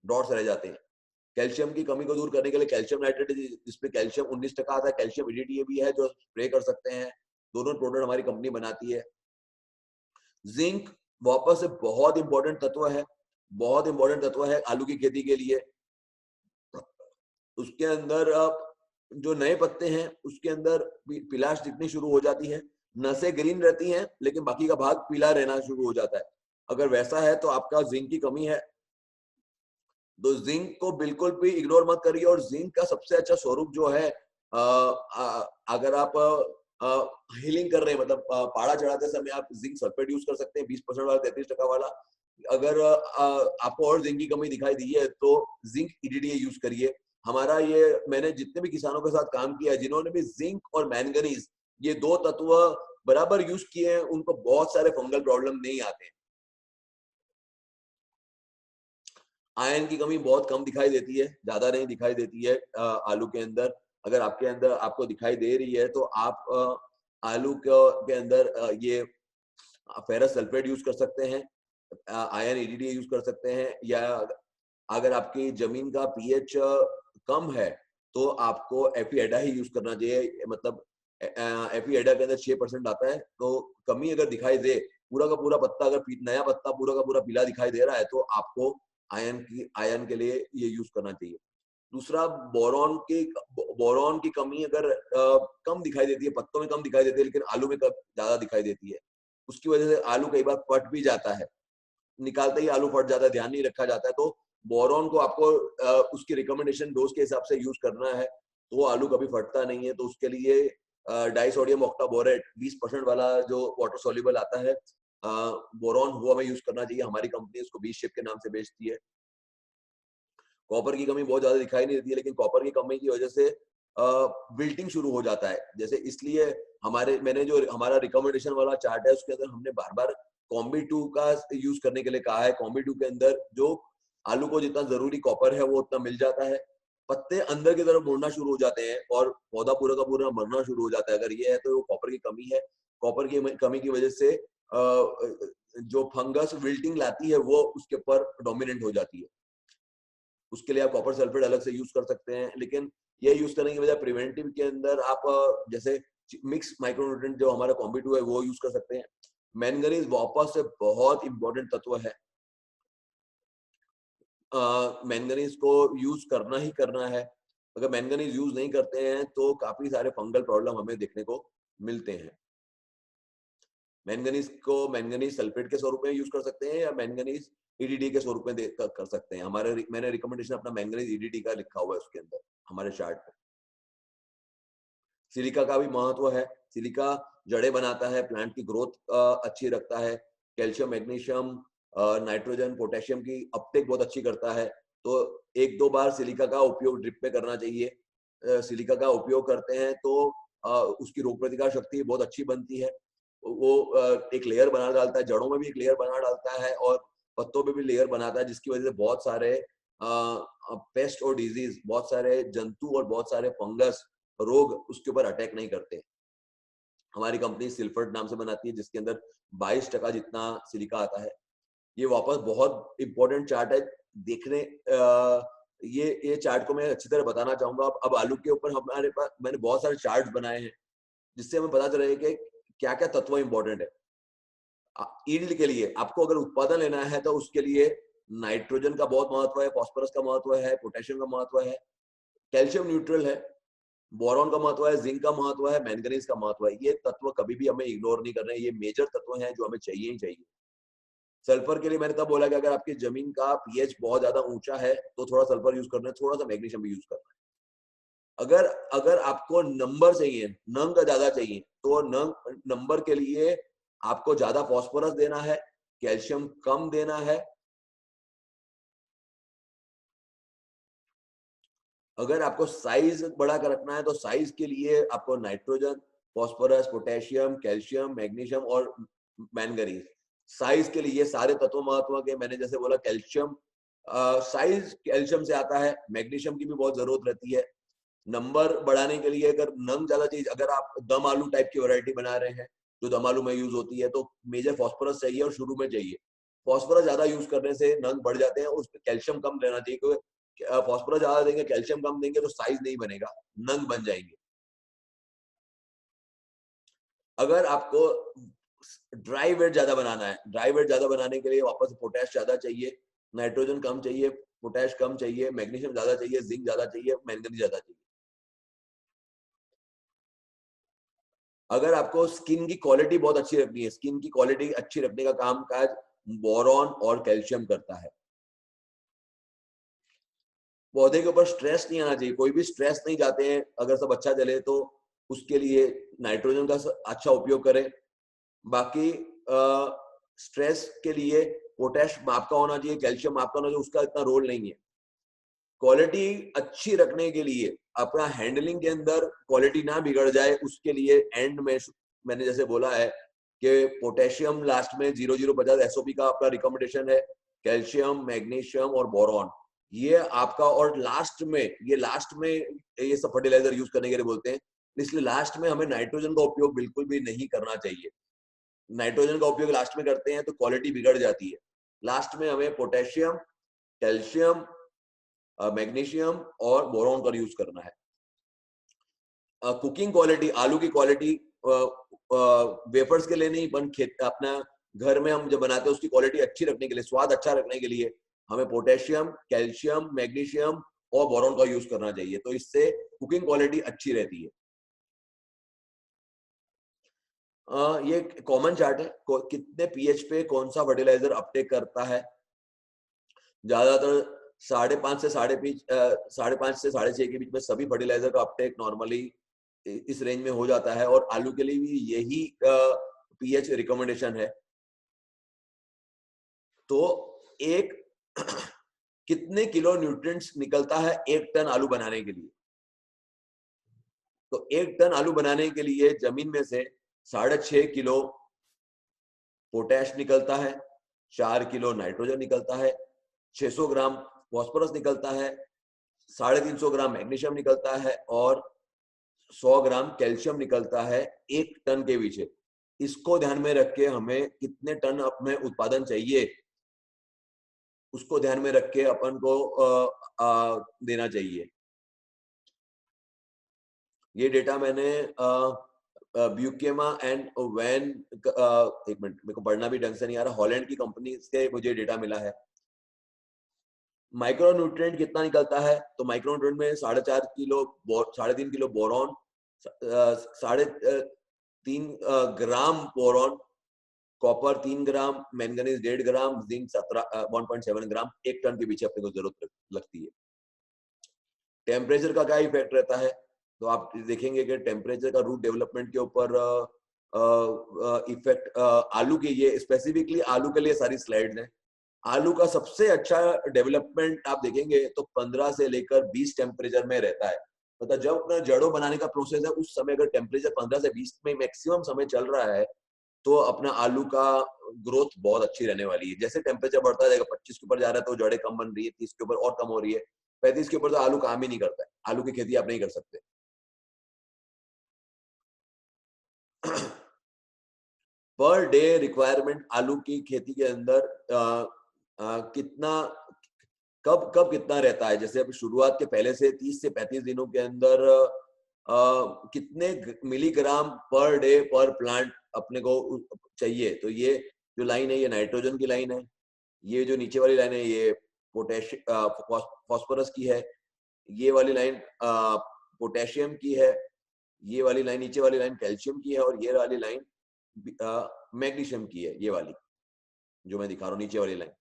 B: डॉट्स रह जाते हैं। कैल्शियम की कमी को दूर करने के लिए कैल्शियम नाइट्रेट, जिसमें कैल्शियम 19% आता है, कैल्शियम ईडीटी भी है जो स्प्रे कर सकते हैं। दोनों प्रोडक्ट हमारी कंपनी बनाती है। जिंक वापस से बहुत इंपॉर्टेंट तत्व है, बहुत इंपॉर्टेंट तत्व है आलू की खेती के लिए। उसके अंदर जो नए पत्ते हैं उसके अंदर पिलाश दिखनी शुरू हो जाती है, नसें ग्रीन रहती हैं लेकिन बाकी का भाग पीला रहना शुरू हो जाता है। अगर वैसा है तो आपका जिंक की कमी है। तो जिंक को बिल्कुल भी इग्नोर मत करिए। और जिंक का सबसे अच्छा स्वरूप जो है, अगर आप हीलिंग कर रहे हैं, मतलब पाड़ा चढ़ाते समय आप जिंक सल्फेट यूज कर सकते हैं, 20% वाला, 33% वाला। अगर आपको और जिंक की कमी दिखाई दी है तो जिंक ईडीडीए यूज करिए। हमारा ये, मैंने जितने भी किसानों के साथ काम किया है जिन्होंने भी जिंक और मैंगनीज ये दो तत्व बराबर यूज किए हैं, उनको बहुत सारे फंगल प्रॉब्लम नहीं आते हैं। आयरन की कमी बहुत कम दिखाई देती है, ज्यादा नहीं दिखाई देती है आलू के अंदर। अगर आपके अंदर आपको दिखाई दे रही है तो आप आलू के अंदर ये फेरस सल्फेट यूज कर सकते हैं, आयरन ईडीडी यूज कर सकते हैं। या अगर आपकी जमीन का पीएच कम है तो आपको एफीएडा ही यूज करना चाहिए। मतलब एफीएडा के अंदर 6% आता है। तो कमी अगर दिखाई दे, पूरा का पूरा पत्ता अगर नया पत्ता पूरा का पूरा पीला दिखाई दे रहा है तो आपको आयरन के लिए ये यूज करना चाहिए। दूसरा, बोरॉन की कमी अगर कम दिखाई देती है, पत्तों में कम दिखाई देती है लेकिन आलू में ज्यादा दिखाई देती है, उसकी वजह से आलू कई बार फट भी जाता है, निकालते ही आलू फट जाता है, ध्यान नहीं रखा जाता है। तो बोरॉन को आपको उसकी रिकमेंडेशन डोज के हिसाब से यूज करना है तो आलू कभी फटता नहीं है। तो उसके लिए डाइसोडियम ऑक्टाबोरेट 20% वाला जो वाटर सोल्यूबल आता है बोरॉन, वो हमें यूज करना चाहिए। हमारी कंपनी उसको 20 शिप के नाम से बेचती है। कॉपर की कमी बहुत ज्यादा दिखाई नहीं देती है, लेकिन कॉपर की कमी की वजह से विल्टिंग शुरू हो जाता है। जैसे इसलिए मैंने जो हमारा रिकमेंडेशन वाला चार्ट है उसके अंदर हमने बार बार कॉम्बी 2 का यूज करने के लिए कहा है। कॉम्बी 2 के अंदर जो आलू को जितना जरूरी कॉपर है वो उतना मिल जाता है। पत्ते अंदर की तरफ मुड़ना शुरू हो जाते हैं और पौधा पूरा का पूरा मरना शुरू हो जाता है। अगर ये है तो वो कॉपर की कमी है। कॉपर की कमी की वजह से जो फंगस विल्टिंग लाती है वो उसके ऊपर डोमिनेंट हो जाती है। उसके लिए आप कॉपर सल्फेट अलग से यूज कर सकते हैं, लेकिन ये यूज करने की बजाय प्रिवेंटिव के अंदर आप जैसे मिक्स माइक्रोन्यूट्रिएंट जो हमारा कॉम्बी 2 है वो यूज कर सकते हैं। मैंगनीज वापस से बहुत इंपॉर्टेंट तत्व है। मैंगनीज को यूज करना ही करना है। अगर मैंगनीज यूज नहीं करते हैं तो काफी सारे फंगल प्रॉब्लम हमें देखने को मिलते हैं। मैंगनीज को मैंगनीज सल्फेट के स्वरूप में यूज कर सकते हैं या मैंगनीज ईडीडी के स्वरूप में कर सकते हैं। मैंने रिकमेंडेशन अपना मैंगनीज ईडीडी का लिखा हुआ है उसके अंदर हमारे चार्ट पे। सिलिका का भी महत्व है। सिलिका जड़ें बनाता है, प्लांट की ग्रोथ अच्छी रखता है। कैल्शियम, मैग्नीशियम, नाइट्रोजन, पोटेशियम की अपटेक बहुत अच्छी करता है। तो 1-2 बार सिलिका का उपयोग ड्रिप में करना चाहिए। सिलिका का उपयोग करते हैं तो उसकी रोग प्रतिकार शक्ति बहुत अच्छी बनती है। वो एक लेयर बना डालता है, जड़ों में भी एक लेयर बना डालता है और पत्तों पे भी लेयर बनाता है, जिसकी वजह से बहुत सारे पेस्ट और डिजीज, बहुत सारे जंतु और बहुत सारे फंगस रोग उसके ऊपर अटैक नहीं करते। हमारी कंपनी सिल्फर्ट नाम से बनाती है जिसके अंदर 22% जितना सिलिका आता है। ये वापस बहुत इंपॉर्टेंट चार्ट है देखने। ये चार्ट को मैं अच्छी तरह बताना चाहूंगा। अब आलू के ऊपर हमारे पास मैंने बहुत सारे चार्ट बनाए हैं जिससे हमें पता चल रहा है कि क्या क्या तत्व इंपॉर्टेंट है। ईल्ड के लिए आपको अगर उत्पादन लेना है तो उसके लिए नाइट्रोजन का बहुत महत्व है, फास्फोरस का महत्व है, पोटेशियम का महत्व है, कैल्शियम न्यूट्रल है, बोरॉन का महत्व है, जिंक का महत्व है, मैंगनीज का महत्व है। ये तत्व कभी भी हमें इग्नोर नहीं करना है, ये मेजर तत्व हैं जो हमें चाहिए ही चाहिए। सल्फर के लिए मैंने तब बोला कि अगर आपकी जमीन का पीएच बहुत ज्यादा ऊंचा है तो थोड़ा सल्फर यूज करना है, थोड़ा सा मैग्नीशियम भी यूज करना है। अगर अगर आपको नंबर चाहिए, नंग ज्यादा चाहिए, तो नंबर के लिए आपको ज्यादा फास्फोरस देना है, कैल्शियम कम देना है। अगर आपको साइज बड़ा कर रखना है तो साइज के लिए आपको nitrogen, phosphorus, potassium, calcium, magnesium और मैंगनीज। साइज के लिए ये सारे तत्व महत्व के। मैंने जैसे बोला कैल्शियम, साइज कैल्शियम से आता है, मैग्नीशियम की भी बहुत जरूरत रहती है। नंबर बढ़ाने के लिए अगर नंग ज्यादा चाहिए, अगर आप दम आलू टाइप की वैरायटी बना रहे हैं जो दम आलू में यूज होती है, तो मेजर फास्फोरस चाहिए और शुरू में चाहिए। फास्फोरस ज्यादा यूज करने से नंग बढ़ जाते हैं, उस पर कैल्शियम कम लेना चाहिए, क्योंकि फास्फोरस ज्यादा देंगे, कैल्शियम कम देंगे तो साइज नहीं बनेगा, नंग बन जाएंगे। अगर आपको ड्राई वेट ज्यादा बनाना है, ड्राई वेट ज्यादा बनाने के लिए वापस पोटैश ज्यादा चाहिए, नाइट्रोजन कम चाहिए, पोटैश कम चाहिए, मैग्नीशियम ज्यादा चाहिए, जिंक ज्यादा चाहिए, मैंगनीज ज्यादा चाहिए। अगर आपको स्किन की क्वालिटी बहुत अच्छी रखनी है, स्किन की क्वालिटी अच्छी रखने का काम काज बोरॉन और कैल्शियम करता है। पौधे के ऊपर स्ट्रेस नहीं आना चाहिए, कोई भी स्ट्रेस नहीं चाहते हैं अगर सब अच्छा चले, तो उसके लिए नाइट्रोजन का अच्छा उपयोग करें। बाकी स्ट्रेस के लिए पोटैश माप का होना चाहिए, कैल्शियम माप का होना चाहिए, उसका इतना रोल नहीं है। क्वालिटी अच्छी रखने के लिए अपना हैंडलिंग के अंदर क्वालिटी ना बिगड़ जाए, उसके लिए एंड में मैंने जैसे बोला है कि पोटेशियम लास्ट में 0050 एसओपी का आपका रिकमेंडेशन है, कैल्शियम, मैग्नीशियम और बोरॉन ये आपका, और लास्ट में ये सब फर्टिलाइजर यूज करने के लिए बोलते हैं, इसलिए लास्ट में हमें नाइट्रोजन का उपयोग बिल्कुल भी नहीं करना चाहिए। नाइट्रोजन का उपयोग लास्ट में करते हैं तो क्वालिटी बिगड़ जाती है। लास्ट में हमें पोटेशियम, कैल्शियम, मैग्नीशियम और बोरॉन का यूज करना है। कुकिंग क्वालिटी, आलू की क्वालिटी वेफर्स के लिए नहीं, बन खेत अपना घर में हम जब बनाते हैं उसकी क्वालिटी अच्छी रखने के लिए, स्वाद अच्छा रखने के लिए हमें पोटेशियम, कैल्शियम, मैग्नीशियम और बोरॉन का यूज करना चाहिए, तो इससे कुकिंग क्वालिटी अच्छी रहती है। ये कॉमन चार्ट है, कितने पीएच पे कौन सा फर्टिलाइजर अपटेक करता है। ज्यादातर 5.5 से 5.5 से 6.5 के बीच में सभी फर्टिलाइजर का अपटेक नॉर्मली इस रेंज में हो जाता है, और आलू के लिए भी यही पीएच रिकमेंडेशन है। तो एक कितने किलो न्यूट्रिएंट्स निकलता है 1 टन आलू बनाने के लिए? तो 1 टन आलू बनाने के लिए जमीन में से 6.5 किलो पोटैश निकलता है, 4 किलो नाइट्रोजन निकलता है, 600 ग्राम फास्फोरस निकलता है, 350 ग्राम मैग्नीशियम निकलता है और 100 ग्राम कैल्शियम निकलता है 1 टन के पीछे। इसको ध्यान में रख के हमें कितने टन अपने उत्पादन चाहिए, उसको ध्यान में रख के अपन को देना चाहिए। ये डेटा मैंने ब्यूकेमा एंड वैन, एक मिनट मेरे को पढ़ना भी ढंग से नहीं आ रहा, हॉलैंड की कंपनी से मुझे डेटा मिला है। माइक्रोन्यूट्रिएंट कितना निकलता है, तो माइक्रोन्यूट्रिएंट में 3.5 किलो बोरॉन, 3.5 ग्राम बोरॉन, कॉपर 3 ग्राम, मैंगनीज 1.5 ग्राम, जिंक 1.7 ग्राम 1 टन के पीछे अपने को जरूरत लगती है। टेम्परेचर का क्या इफेक्ट रहता है, तो आप देखेंगे कि टेम्परेचर का रूट डेवलपमेंट के ऊपर इफेक्ट आलू के, ये स्पेसिफिकली आलू के लिए सारी स्लाइड्स हैं। आलू का सबसे अच्छा डेवलपमेंट आप देखेंगे तो 15 से लेकर 20 टेम्परेचर में रहता है। मतलब जब अपना जड़ों बनाने का प्रोसेस है उस समय अगर टेम्परेचर 15 से 20 में मैक्सिमम समय चल रहा है तो अपना आलू का ग्रोथ बहुत अच्छी रहने वाली है। जैसे टेम्परेचर बढ़ता जाएगा, 25 के ऊपर जा रहा है तो जड़ें कम बन रही है, 30 के ऊपर और कम हो रही है, 35 के ऊपर तो आलू काम ही नहीं करता है, आलू की खेती आप नहीं कर सकते। पर डे रिक्वायरमेंट आलू की खेती के अंदर कितना कब कब कितना रहता है? जैसे अब शुरुआत के पहले से 30 से 35 दिनों के अंदर कितने मिलीग्राम पर डे पर प्लांट अपने को चाहिए? तो ये जो लाइन है ये नाइट्रोजन की लाइन है, ये जो नीचे वाली लाइन है ये फॉस्फोरस की है, ये वाली लाइन पोटेशियम की है, ये वाली लाइन नीचे वाली लाइन कैल्शियम की है और ये वाली लाइन मैग्नीशियम की है, ये वाली जो मैं दिखा रहा हूँ नीचे वाली लाइन।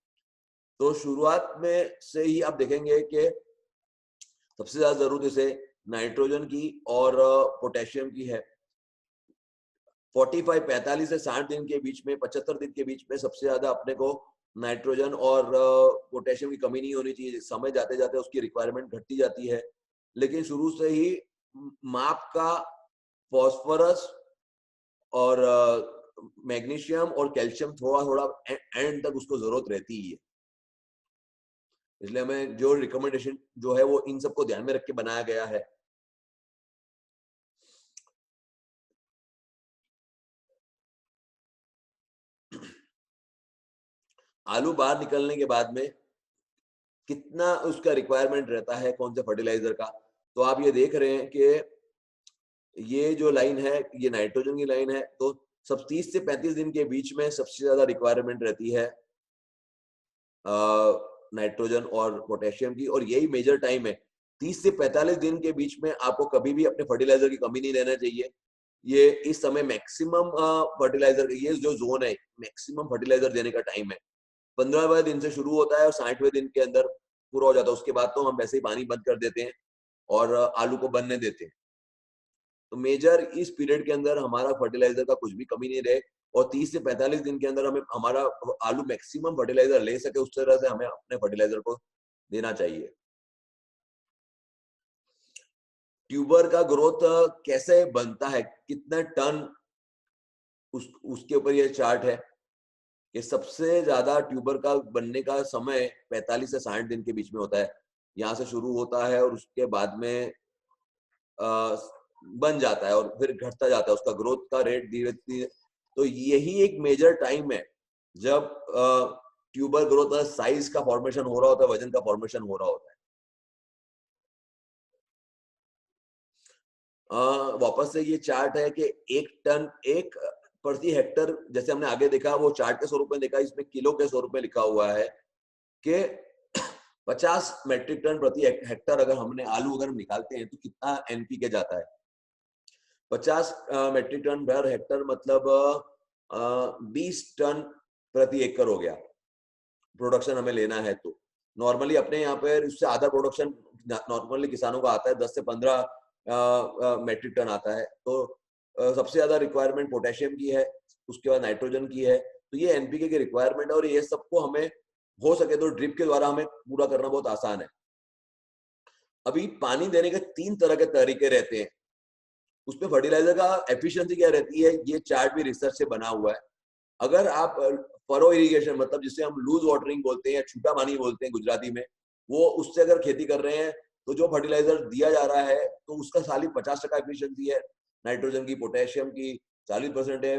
B: तो शुरुआत में से ही आप देखेंगे कि सबसे ज्यादा जरूरत इसे नाइट्रोजन की और पोटेशियम की है। 45 से 60 दिन के बीच में, 75 दिन के बीच में सबसे ज्यादा अपने को नाइट्रोजन और पोटेशियम की कमी नहीं होनी चाहिए। समय जाते जाते उसकी रिक्वायरमेंट घटती जाती है, लेकिन शुरू से ही माप का फॉस्फोरस और मैग्नीशियम और कैल्शियम थोड़ा थोड़ा एंड तक उसको जरूरत रहती ही है। इसलिए हमें जो रिकमेंडेशन जो है वो इन सबको ध्यान में रख के बनाया गया है। आलू बाहर निकलने के बाद में कितना उसका रिक्वायरमेंट रहता है कौन से फर्टिलाइजर का, तो आप ये देख रहे हैं कि ये जो लाइन है ये नाइट्रोजन की लाइन है। तो सब 30 से 35 दिन के बीच में सबसे ज्यादा रिक्वायरमेंट रहती है नाइट्रोजन और पोटेशियम की, और यही मेजर टाइम है। 30 से 45 दिन के बीच में आपको कभी भी अपने फर्टिलाइजर की कमी नहीं रहना चाहिए। ये इस समय मैक्सिमम फर्टिलाइजर, ये जो जोन है मैक्सिमम फर्टिलाइजर देने का टाइम है। 15वें दिन से शुरू होता है और 60वें दिन के अंदर पूरा हो जाता है। उसके बाद तो हम वैसे ही पानी बंद कर देते हैं और आलू को बनने देते हैं। तो मेजर इस पीरियड के अंदर हमारा फर्टिलाइजर का कुछ भी कमी नहीं रहे, और 30 से 45 दिन के अंदर हमें हमारा आलू मैक्सिमम फर्टिलाइजर ले सके उस तरह से हमें अपने फर्टिलाइजर को देना चाहिए। ट्यूबर का ग्रोथ कैसे बनता है, कितना टन, उसके ऊपर ये चार्ट है कि सबसे ज्यादा ट्यूबर का बनने का समय 45 से 60 दिन के बीच में होता है। यहाँ से शुरू होता है और उसके बाद में बन जाता है और फिर घटता जाता है उसका ग्रोथ का रेट धीरे धीरे। तो यही एक मेजर टाइम है जब ट्यूबर ग्रोथ साइज का फॉर्मेशन हो रहा होता है, वजन का फॉर्मेशन हो रहा होता है। वापस से ये चार्ट है कि 1 टन 1 प्रति हेक्टर, जैसे हमने आगे देखा वो चार्ट के स्वरूप में देखा, इसमें किलो के स्वरूप में लिखा हुआ है कि 50 मेट्रिक टन प्रति हेक्टर अगर हमने आलू अगर हम निकालते हैं तो कितना एनपीके जाता है। 50 मेट्रिक टन पर हेक्टर मतलब 20 टन प्रति एकड़ हो गया प्रोडक्शन हमें लेना है। तो नॉर्मली अपने यहाँ पे उससे आधा प्रोडक्शन नॉर्मली किसानों का आता है, 10 से 15 मेट्रिक टन आता है। तो सबसे ज्यादा रिक्वायरमेंट पोटेशियम की है, उसके बाद नाइट्रोजन की है। तो ये एनपीके की रिक्वायरमेंट है और ये सबको हमें हो सके तो ड्रिप के द्वारा हमें पूरा करना बहुत आसान है। अभी पानी देने के 3 तरह के तरीके रहते हैं। उसमें फर्टिलाइजर का एफिशिएंसी क्या रहती है, ये चार्ट भी रिसर्च से बना हुआ है। अगर आप फरो इरिगेशन, मतलब जिसे हम लूज वाटरिंग बोलते हैं या छूटा पानी बोलते हैं गुजराती में, वो उससे अगर खेती कर रहे हैं तो जो फर्टिलाइजर दिया जा रहा है तो उसका खाली 50% एफिशिएंसी है। नाइट्रोजन की, पोटेशियम की 40% है,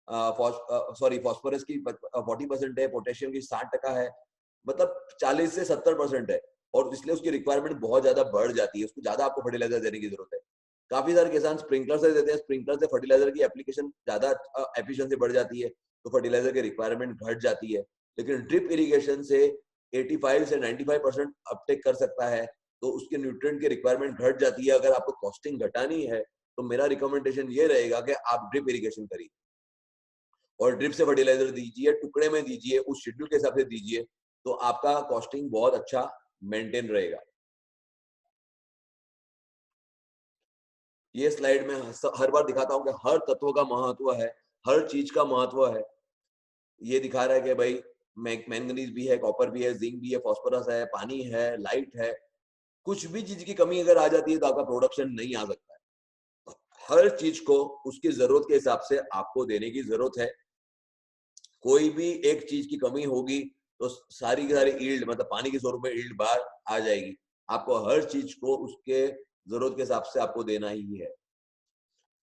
B: फॉस्फोरस की 40% है, पोटेशियम की 60% है, मतलब 40 से 70% है। और इसलिए उसकी रिक्वायरमेंट बहुत ज्यादा बढ़ जाती है, उसको ज्यादा आपको फर्टिलाइजर देने की जरूरत है। काफी सारे किसान स्प्रिंकलर से देते हैं, स्प्रिंकलर से फर्टिलाइजर की एप्लीकेशन ज्यादा एफिशिएंसी बढ़ जाती है तो फर्टिलाइजर की रिक्वायरमेंट घट जाती है। लेकिन ड्रिप इरिगेशन से 85 से 95% अपटेक कर सकता है तो उसके न्यूट्रिएंट की रिक्वायरमेंट घट जाती है। अगर आपको कॉस्टिंग घटानी है तो मेरा रिकमेंडेशन ये रहेगा कि आप ड्रिप इरिगेशन करिए और ड्रिप से फर्टिलाइजर दीजिए, टुकड़े में दीजिए, उस शेड्यूल के हिसाब से दीजिए, तो आपका कॉस्टिंग बहुत अच्छा मेंटेन रहेगा। ये स्लाइड में हर बार दिखाता हूं कि हर तत्व का महत्व है, हर चीज का महत्व है। ये दिखा रहा है कि भाई मैंगनीज भी है, कॉपर भी है, जिंक भी है, फास्फोरस है, पानी है, लाइट है। कुछ भी चीज की कमी अगर आ जाती है तो आपका प्रोडक्शन नहीं आ सकता है। हर चीज को उसकी जरूरत के हिसाब से आपको देने की जरूरत है। कोई भी एक चीज की कमी होगी तो सारी की सारी ईल्ड, मतलब पानी के स्वरूप में ईल्ड बाहर आ जाएगी। आपको हर चीज को उसके जरूरत के हिसाब से आपको देना ही है।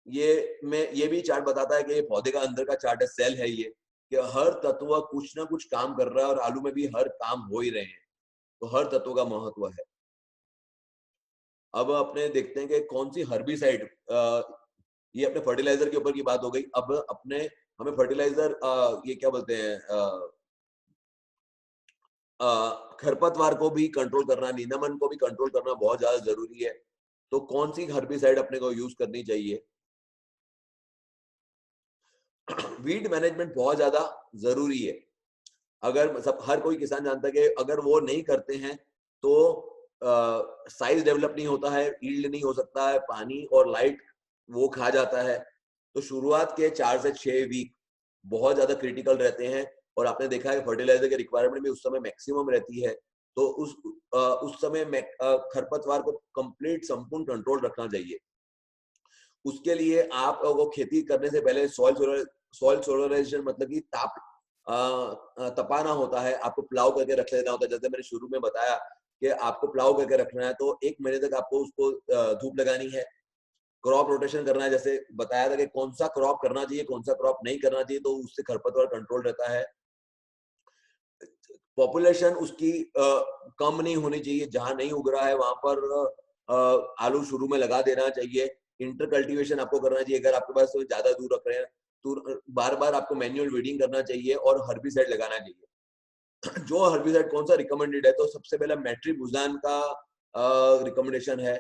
B: ये भी चार्ट बताता है कि ये पौधे का अंदर का चार्ट है, सेल है ये, कि हर तत्व कुछ ना कुछ काम कर रहा है और आलू में भी हर काम हो ही रहे हैं, तो हर तत्व का महत्व है। अब अपने देखते हैं कि कौन सी हर्बिसाइड, ये अपने फर्टिलाइजर के ऊपर की बात हो गई। अब अपने हमें फर्टिलाइजर ये क्या बोलते हैं, खरपतवार को भी कंट्रोल करना, निंदामन को भी कंट्रोल करना बहुत ज्यादा जरूरी है। तो कौन सी हर्बिसाइड अपने को यूज करनी चाहिए? वीड मैनेजमेंट बहुत ज्यादा जरूरी है। अगर सब हर कोई किसान जानता है कि अगर वो नहीं करते हैं तो साइज डेवलप नहीं होता है, ईल्ड नहीं हो सकता है, पानी और लाइट वो खा जाता है। तो शुरुआत के 4 से 6 वीक बहुत ज्यादा क्रिटिकल रहते हैं। और आपने देखा है फर्टिलाइजर की रिक्वायरमेंट भी उस समय मैक्सिमम रहती है। तो उस समय खरपतवार को कंप्लीट संपूर्ण कंट्रोल रखना चाहिए। उसके लिए आप वो खेती करने से पहले सॉइल सोलराइजेशन मतलब कि तपाना होता है, आपको प्लाव करके रख लेना होता है। जैसे मैंने शुरू में बताया कि आपको प्लाव करके रखना है, तो 1 महीने तक आपको उसको धूप लगानी है, क्रॉप रोटेशन करना है। जैसे बताया था कि कौन सा क्रॉप करना चाहिए, कौन सा क्रॉप नहीं करना चाहिए, तो उससे खरपतवार कंट्रोल रहता है। पॉपुलेशन उसकी कम नहीं होनी चाहिए, जहां नहीं उग रहा है वहां पर आलू शुरू में लगा देना चाहिए। इंटर कल्टीवेशन आपको करना चाहिए। अगर आपके पास ज्यादा दूर रख रहे हैं तो बार बार आपको मैन्युअल वीडिंग करना चाहिए और हर्बिसाइड लगाना चाहिए। जो हर्बिसाइड कौन सा रिकमेंडेड है, तो सबसे पहला मेट्रिबुजान का रिकमेंडेशन है,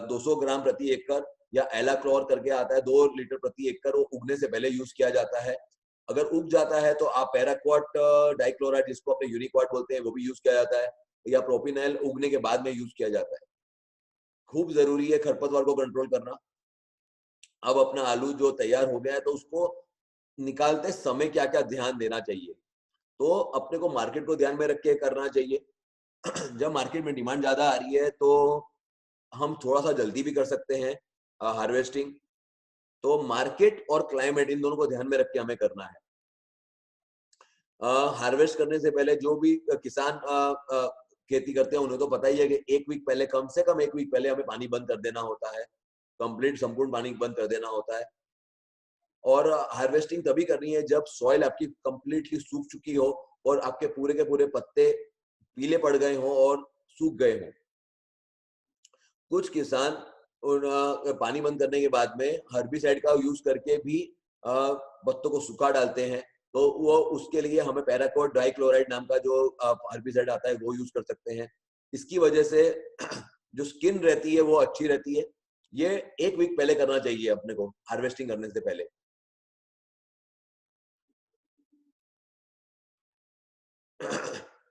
B: 200 ग्राम प्रति एकड़, या एलाक्लोर करके आता है 2 लीटर प्रति एकड़, वो उगने से पहले यूज किया जाता है। अगर उग जाता है तो आप पैराक्वाट डाइक्लोराइड, जिसको अपने यूनिक्वाट बोलते हैं, वो भी यूज किया जाता है, या प्रोपिनेल उगने के बाद में यूज किया जाता है। खूब जरूरी है खरपतवार को कंट्रोल करना। अब अपना आलू जो तैयार हो गया है, तो उसको निकालते समय क्या क्या ध्यान देना चाहिए? तो अपने को मार्केट को ध्यान में रख के करना चाहिए। जब मार्केट में डिमांड ज्यादा आ रही है तो हम थोड़ा सा जल्दी भी कर सकते हैं हार्वेस्टिंग। तो मार्केट और क्लाइमेट, इन दोनों को ध्यान में रख के हमें करना है। हार्वेस्ट करने से पहले जो भी किसान खेती करते हैं, उन्हें तो पता ही है कि 1 वीक पहले, कम से कम 1 वीक पहले हमें पानी बंद कर देना होता है, कंप्लीट संपूर्ण पानी बंद कर देना होता है। और हार्वेस्टिंग तभी करनी है जब सॉइल आपकी कंप्लीटली सूख चुकी हो और आपके पूरे के पूरे पत्ते पीले पड़ गए हों और सूख गए हों। कुछ किसान पानी बंद करने के बाद में हर्बिसाइड का यूज करके भी पत्तों को सुखा डालते हैं। तो वो उसके लिए हमें पैराक्वाट डाइक्लोराइड नाम का जो हर्बिसाइड आता है वो यूज कर सकते हैं। इसकी वजह से जो स्किन रहती है वो अच्छी रहती है। ये 1 वीक पहले करना चाहिए अपने को, हार्वेस्टिंग करने से पहले।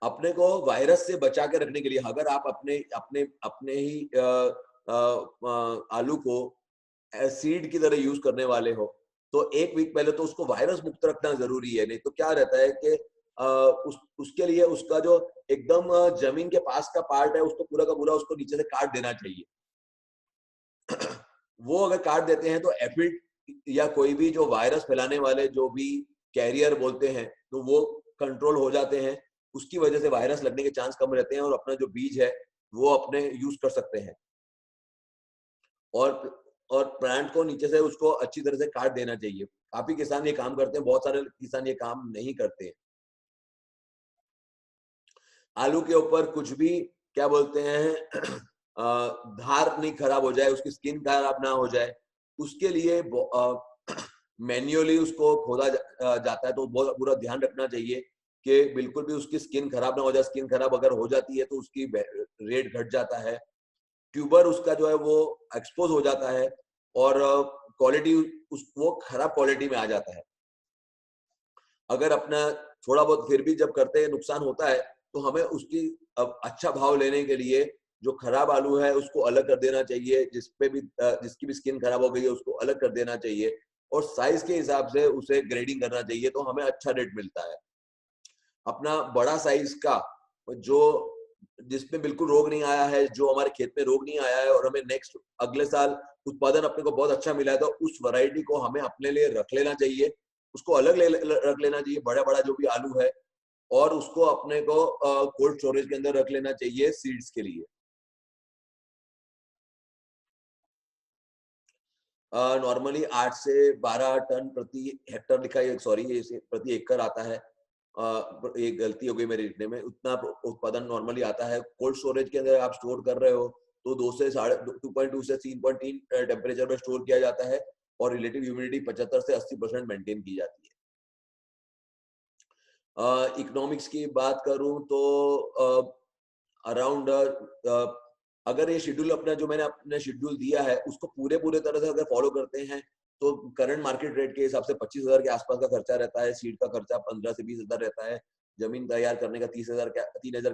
B: अपने को वायरस से बचा के रखने के लिए, अगर आप अपने अपने अपने ही आलू को सीड की तरह यूज करने वाले हो, तो 1 वीक पहले तो उसको वायरस मुक्त रखना जरूरी है। नहीं तो क्या रहता है कि उसके लिए उसका जो एकदम जमीन के पास का पार्ट है, उसको पूरा का पूरा उसको नीचे से काट देना चाहिए। वो अगर काट देते हैं तो एफिड या कोई भी जो वायरस फैलाने वाले जो भी कैरियर बोलते हैं, तो वो कंट्रोल हो जाते हैं। उसकी वजह से वायरस लगने के चांस कम रहते हैं और अपना जो बीज है वो अपने यूज कर सकते हैं। और प्लांट को नीचे से उसको अच्छी तरह से काट देना चाहिए। काफी किसान ये काम करते हैं, बहुत सारे किसान ये काम नहीं करते हैं। आलू के ऊपर कुछ भी क्या बोलते हैं धार नहीं खराब हो जाए, उसकी स्किन खराब ना हो जाए, उसके लिए मैन्युअली उसको खोदा जाता है। तो बहुत पूरा ध्यान रखना चाहिए कि बिल्कुल भी उसकी स्किन खराब ना हो जाए। स्किन खराब अगर हो जाती है तो उसकी रेट घट जाता है, ट्यूबर उसका जो है वो एक्सपोज हो जाता है और क्वालिटी वो खराब क्वालिटी में आ जाता है। अगर अपना थोड़ा बहुत फिर भी जब करते हैं नुकसान होता है, तो हमें उसकी अच्छा भाव लेने के लिए जो खराब आलू है उसको अलग कर देना चाहिए, जिसकी भी स्किन खराब हो गई है उसको अलग कर देना चाहिए और साइज के हिसाब से उसे ग्रेडिंग करना चाहिए, तो हमें अच्छा रेट मिलता है। अपना बड़ा साइज का जो जिसमें बिल्कुल रोग नहीं आया है, जो हमारे खेत में रोग नहीं आया है और हमें नेक्स्ट अगले साल उत्पादन अपने को बहुत अच्छा मिला है, तो उस वैरायटी को हमें अपने लिए रख लेना चाहिए। उसको अलग रख लेना चाहिए, बड़ा बड़ा जो भी आलू है, और उसको अपने को कोल्ड स्टोरेज के अंदर रख लेना चाहिए सीड्स के लिए। नॉर्मली 8 से 12 टन प्रति हेक्टर लिखा है, सॉरी ये प्रति एकड़ आता है। एक गलती हो गई मेरे लिखने में, उतना उत्पादन नॉर्मली आता है। कोल्ड स्टोरेज के अंदर आप स्टोर कर रहे हो तो 2 से 2.2 से 3.3 टेम्परेचर में स्टोर किया जाता है और रिलेटिव ह्यूमिडिटी 75 से 80% मेंटेन की जाती है। इकोनॉमिक्स की बात करूं तो अराउंड अगर ये शेड्यूल अपना जो मैंने अपने शेड्यूल दिया है उसको पूरे तरह से अगर फॉलो करते हैं तो करंट मार्केट रेट के हिसाब से 25,000 के आसपास का खर्चा रहता है। सीड का खर्चा 15 से 20,000 रहता है। जमीन तैयार करने का 3,000 के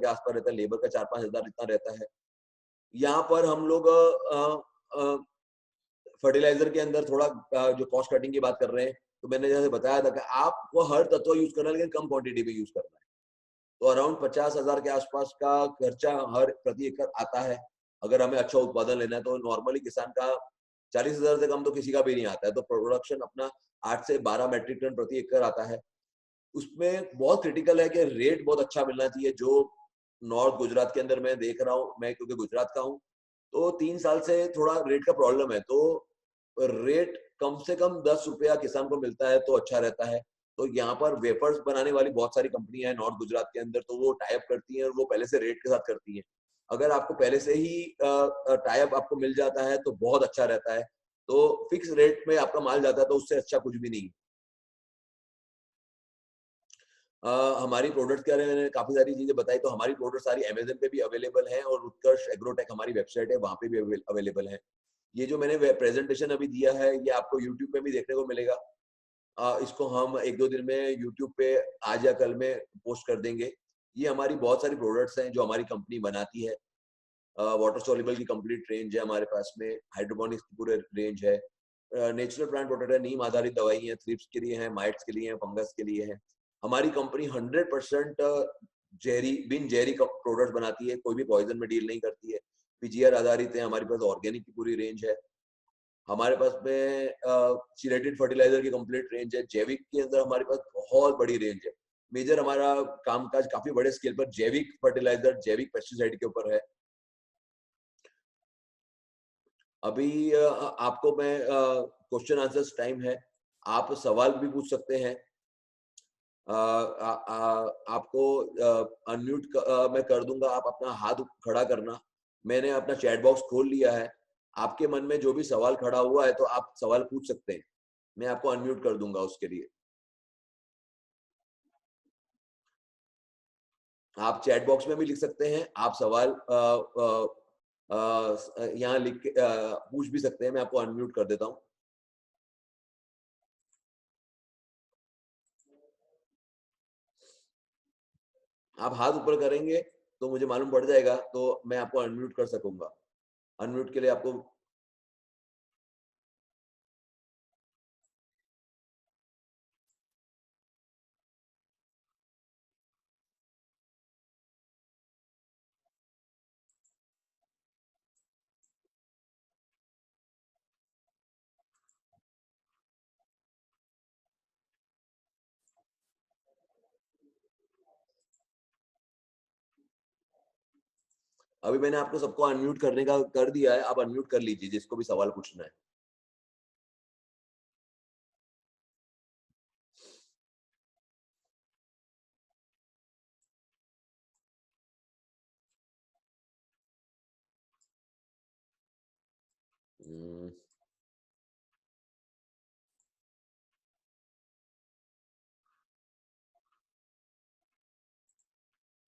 B: आसपास रहता है। लेबर का 4-5,000 इतना रहता है। यहाँ पर हम लोग फर्टिलाइजर के अंदर थोड़ा जो कॉस्ट कटिंग की बात कर रहे हैं, तो मैंने जैसे बताया था कि आपको हर तत्व यूज करना है लेकिन कम क्वांटिटी में यूज करना है। तो अराउंड 50,000 के आसपास का खर्चा हर प्रति एकड़ आता है। अगर हमें अच्छा उत्पादन लेना है तो नॉर्मली किसान का 40,000 से कम तो किसी का भी नहीं आता है। तो प्रोडक्शन अपना 8 से 12 मैट्रिक टन प्रति एकड़ आता है। उसमें बहुत क्रिटिकल है कि रेट बहुत अच्छा मिलना चाहिए। जो नॉर्थ गुजरात के अंदर मैं देख रहा हूँ, मैं क्योंकि गुजरात का हूँ, तो 3 साल से थोड़ा रेट का प्रॉब्लम है। तो रेट कम से कम 10 रुपया किसान को मिलता है तो अच्छा रहता है। तो यहाँ पर वेफर्स बनाने वाली बहुत सारी कंपनियां हैं नॉर्थ गुजरात के अंदर, तो वो टाई अप करती हैं और वो पहले से रेट के साथ करती हैं। अगर आपको पहले से ही टाई अप आपको मिल जाता है तो बहुत अच्छा रहता है। तो फिक्स रेट में आपका माल जाता है तो उससे अच्छा कुछ भी नहीं। हमारी प्रोडक्ट्स के बारे में मैंने काफी सारी चीजें बताई। तो हमारी प्रोडक्ट सारी अमेजन पे भी अवेलेबल है और उत्कर्ष एग्रोटेक हमारी वेबसाइट है, वहां पे भी अवेलेबल है। ये जो मैंने प्रेजेंटेशन अभी दिया है ये आपको यूट्यूब पे भी देखने को मिलेगा। इसको हम 1-2 दिन में यूट्यूब पे आज या कल में पोस्ट कर देंगे। ये हमारी बहुत सारी प्रोडक्ट्स हैं जो हमारी कंपनी बनाती है। वाटर सॉल्युबल की कंप्लीट रेंज है हमारे पास में, हाइड्रोपोनिक्स की पूरे रेंज है। नेचुरल प्लांट प्रोटेक्ट है, नीम आधारित दवाई है, थ्रिप्स के लिए है, माइट्स के लिए है, फंगस के लिए है। हमारी कंपनी 100% बिन जहरी प्रोडक्ट बनाती है, कोई भी पॉइजन में डील नहीं करती है। पीजीआर आधारित है, हमारे पास ऑर्गेनिक की पूरी रेंज है। हमारे पास में चिलेटेड फर्टिलाइजर की कंप्लीट रेंज है। जैविक के अंदर हमारे पास बहुत बड़ी रेंज है। मेजर हमारा कामकाज काफी बड़े स्केल पर जैविक फर्टिलाइजर, जैविक पेस्टिसाइड के ऊपर है। अभी आपको मैं क्वेश्चन आंसर्स टाइम है, आप सवाल भी पूछ सकते हैं। आपको अनम्यूट मैं कर दूंगा, आप अपना हाथ खड़ा करना। मैंने अपना चैट बॉक्स खोल लिया है। आपके मन में जो भी सवाल खड़ा हुआ है तो आप सवाल पूछ सकते हैं। मैं आपको अनम्यूट कर दूंगा उसके लिए। आप चैट बॉक्स में भी लिख सकते हैं, आप सवाल यहाँ लिख के पूछ भी सकते हैं। मैं आपको अनम्यूट कर देता हूँ। आप हाथ ऊपर करेंगे तो मुझे मालूम पड़ जाएगा, तो मैं आपको अनम्यूट कर सकूंगा। अनम्यूट के लिए आपको अभी मैंने आपको सबको अनम्यूट करने का कर दिया है। आप अनम्यूट कर लीजिए जिसको भी सवाल पूछना है।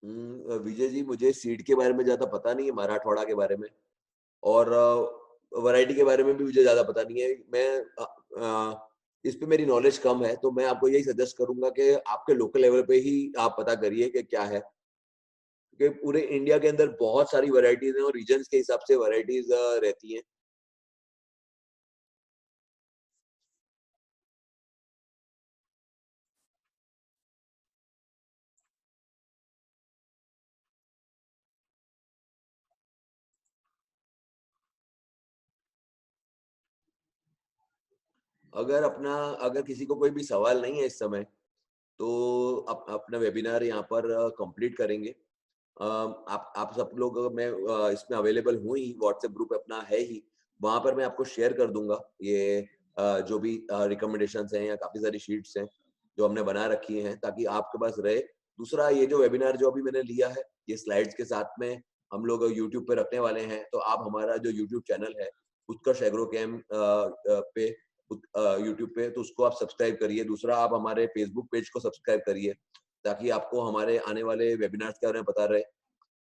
B: हम्म, विजय जी, मुझे सीड के बारे में ज्यादा पता नहीं है, मराठवाड़ा के बारे में, और वैरायटी के बारे में भी मुझे ज्यादा पता नहीं है। मैं इस पे मेरी नॉलेज कम है, तो मैं आपको यही सजेस्ट करूंगा कि आपके लोकल लेवल पे ही आप पता करिए कि क्या है। क्योंकि पूरे इंडिया के अंदर बहुत सारी वैरायटीज हैं और रीजन्स के हिसाब से वैरायटीज रहती हैं। अगर किसी को कोई भी सवाल नहीं है इस समय, तो अपना वेबिनार यहाँ पर कंप्लीट करेंगे। आप सब लोग, मैं इसमें अवेलेबल हूँ ही, व्हाट्सएप ग्रुप अपना है ही। वहां पर मैं आपको शेयर कर दूंगा ये जो भी रिकमेंडेशंस हैं या काफी सारी शीट्स हैं जो हमने बना रखी हैं, ताकि आपके पास रहे। दूसरा, ये जो वेबिनार जो अभी मैंने लिया है, ये स्लाइड्स के साथ में हम लोग यूट्यूब पे रखने वाले हैं, तो आप हमारा जो यूट्यूब चैनल है उत्कर्ष एग्रोकेम पे यूट्यूब पे, तो उसको आप सब्सक्राइब करिए। दूसरा, आप हमारे फेसबुक पेज को सब्सक्राइब करिए ताकि आपको हमारे आने वाले वेबिनार्स के बारे में पता रहे।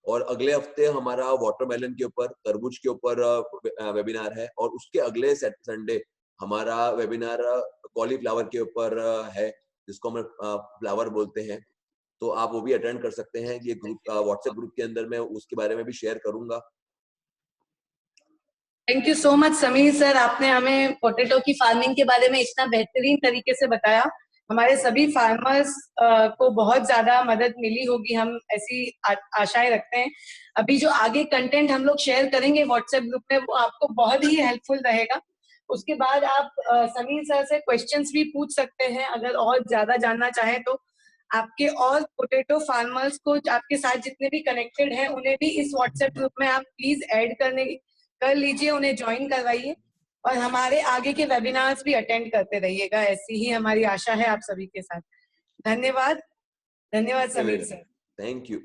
B: और अगले हफ्ते हमारा वाटरमेलन के ऊपर, तरबूज के ऊपर वेबिनार है, और उसके अगले संडे हमारा वेबिनार कॉलीफ्लावर के ऊपर है, जिसको हम फ्लावर बोलते हैं। तो आप वो भी अटेंड कर सकते हैं। ये ग्रुप व्हाट्सएप ग्रुप के अंदर मैं उसके बारे में भी शेयर करूंगा।
A: Thank you so much Sameer sir, आपने हमें पोटैटो की फार्मिंग के बारे में इतना बेहतरीन तरीके से बताया। हमारे सभी फार्मर्स को बहुत ज्यादा मदद मिली होगी, हम ऐसी आशाएं रखते हैं। अभी जो आगे कंटेंट हम लोग शेयर करेंगे व्हाट्सएप ग्रुप में, वो आपको बहुत ही हेल्पफुल रहेगा। उसके बाद आप समीर सर से क्वेश्चंस भी पूछ सकते हैं अगर और ज्यादा जानना चाहें तो। आपके और पोटैटो फार्मर्स को, आपके साथ जितने भी कनेक्टेड हैं, उन्हें भी इस व्हाट्सएप ग्रुप में आप प्लीज ऐड कर लीजिए, उन्हें ज्वाइन करवाइए, और हमारे आगे के वेबिनार्स भी अटेंड करते रहिएगा। ऐसी ही हमारी आशा है आप सभी के साथ। धन्यवाद, धन्यवाद समीर सर।
B: Thank you.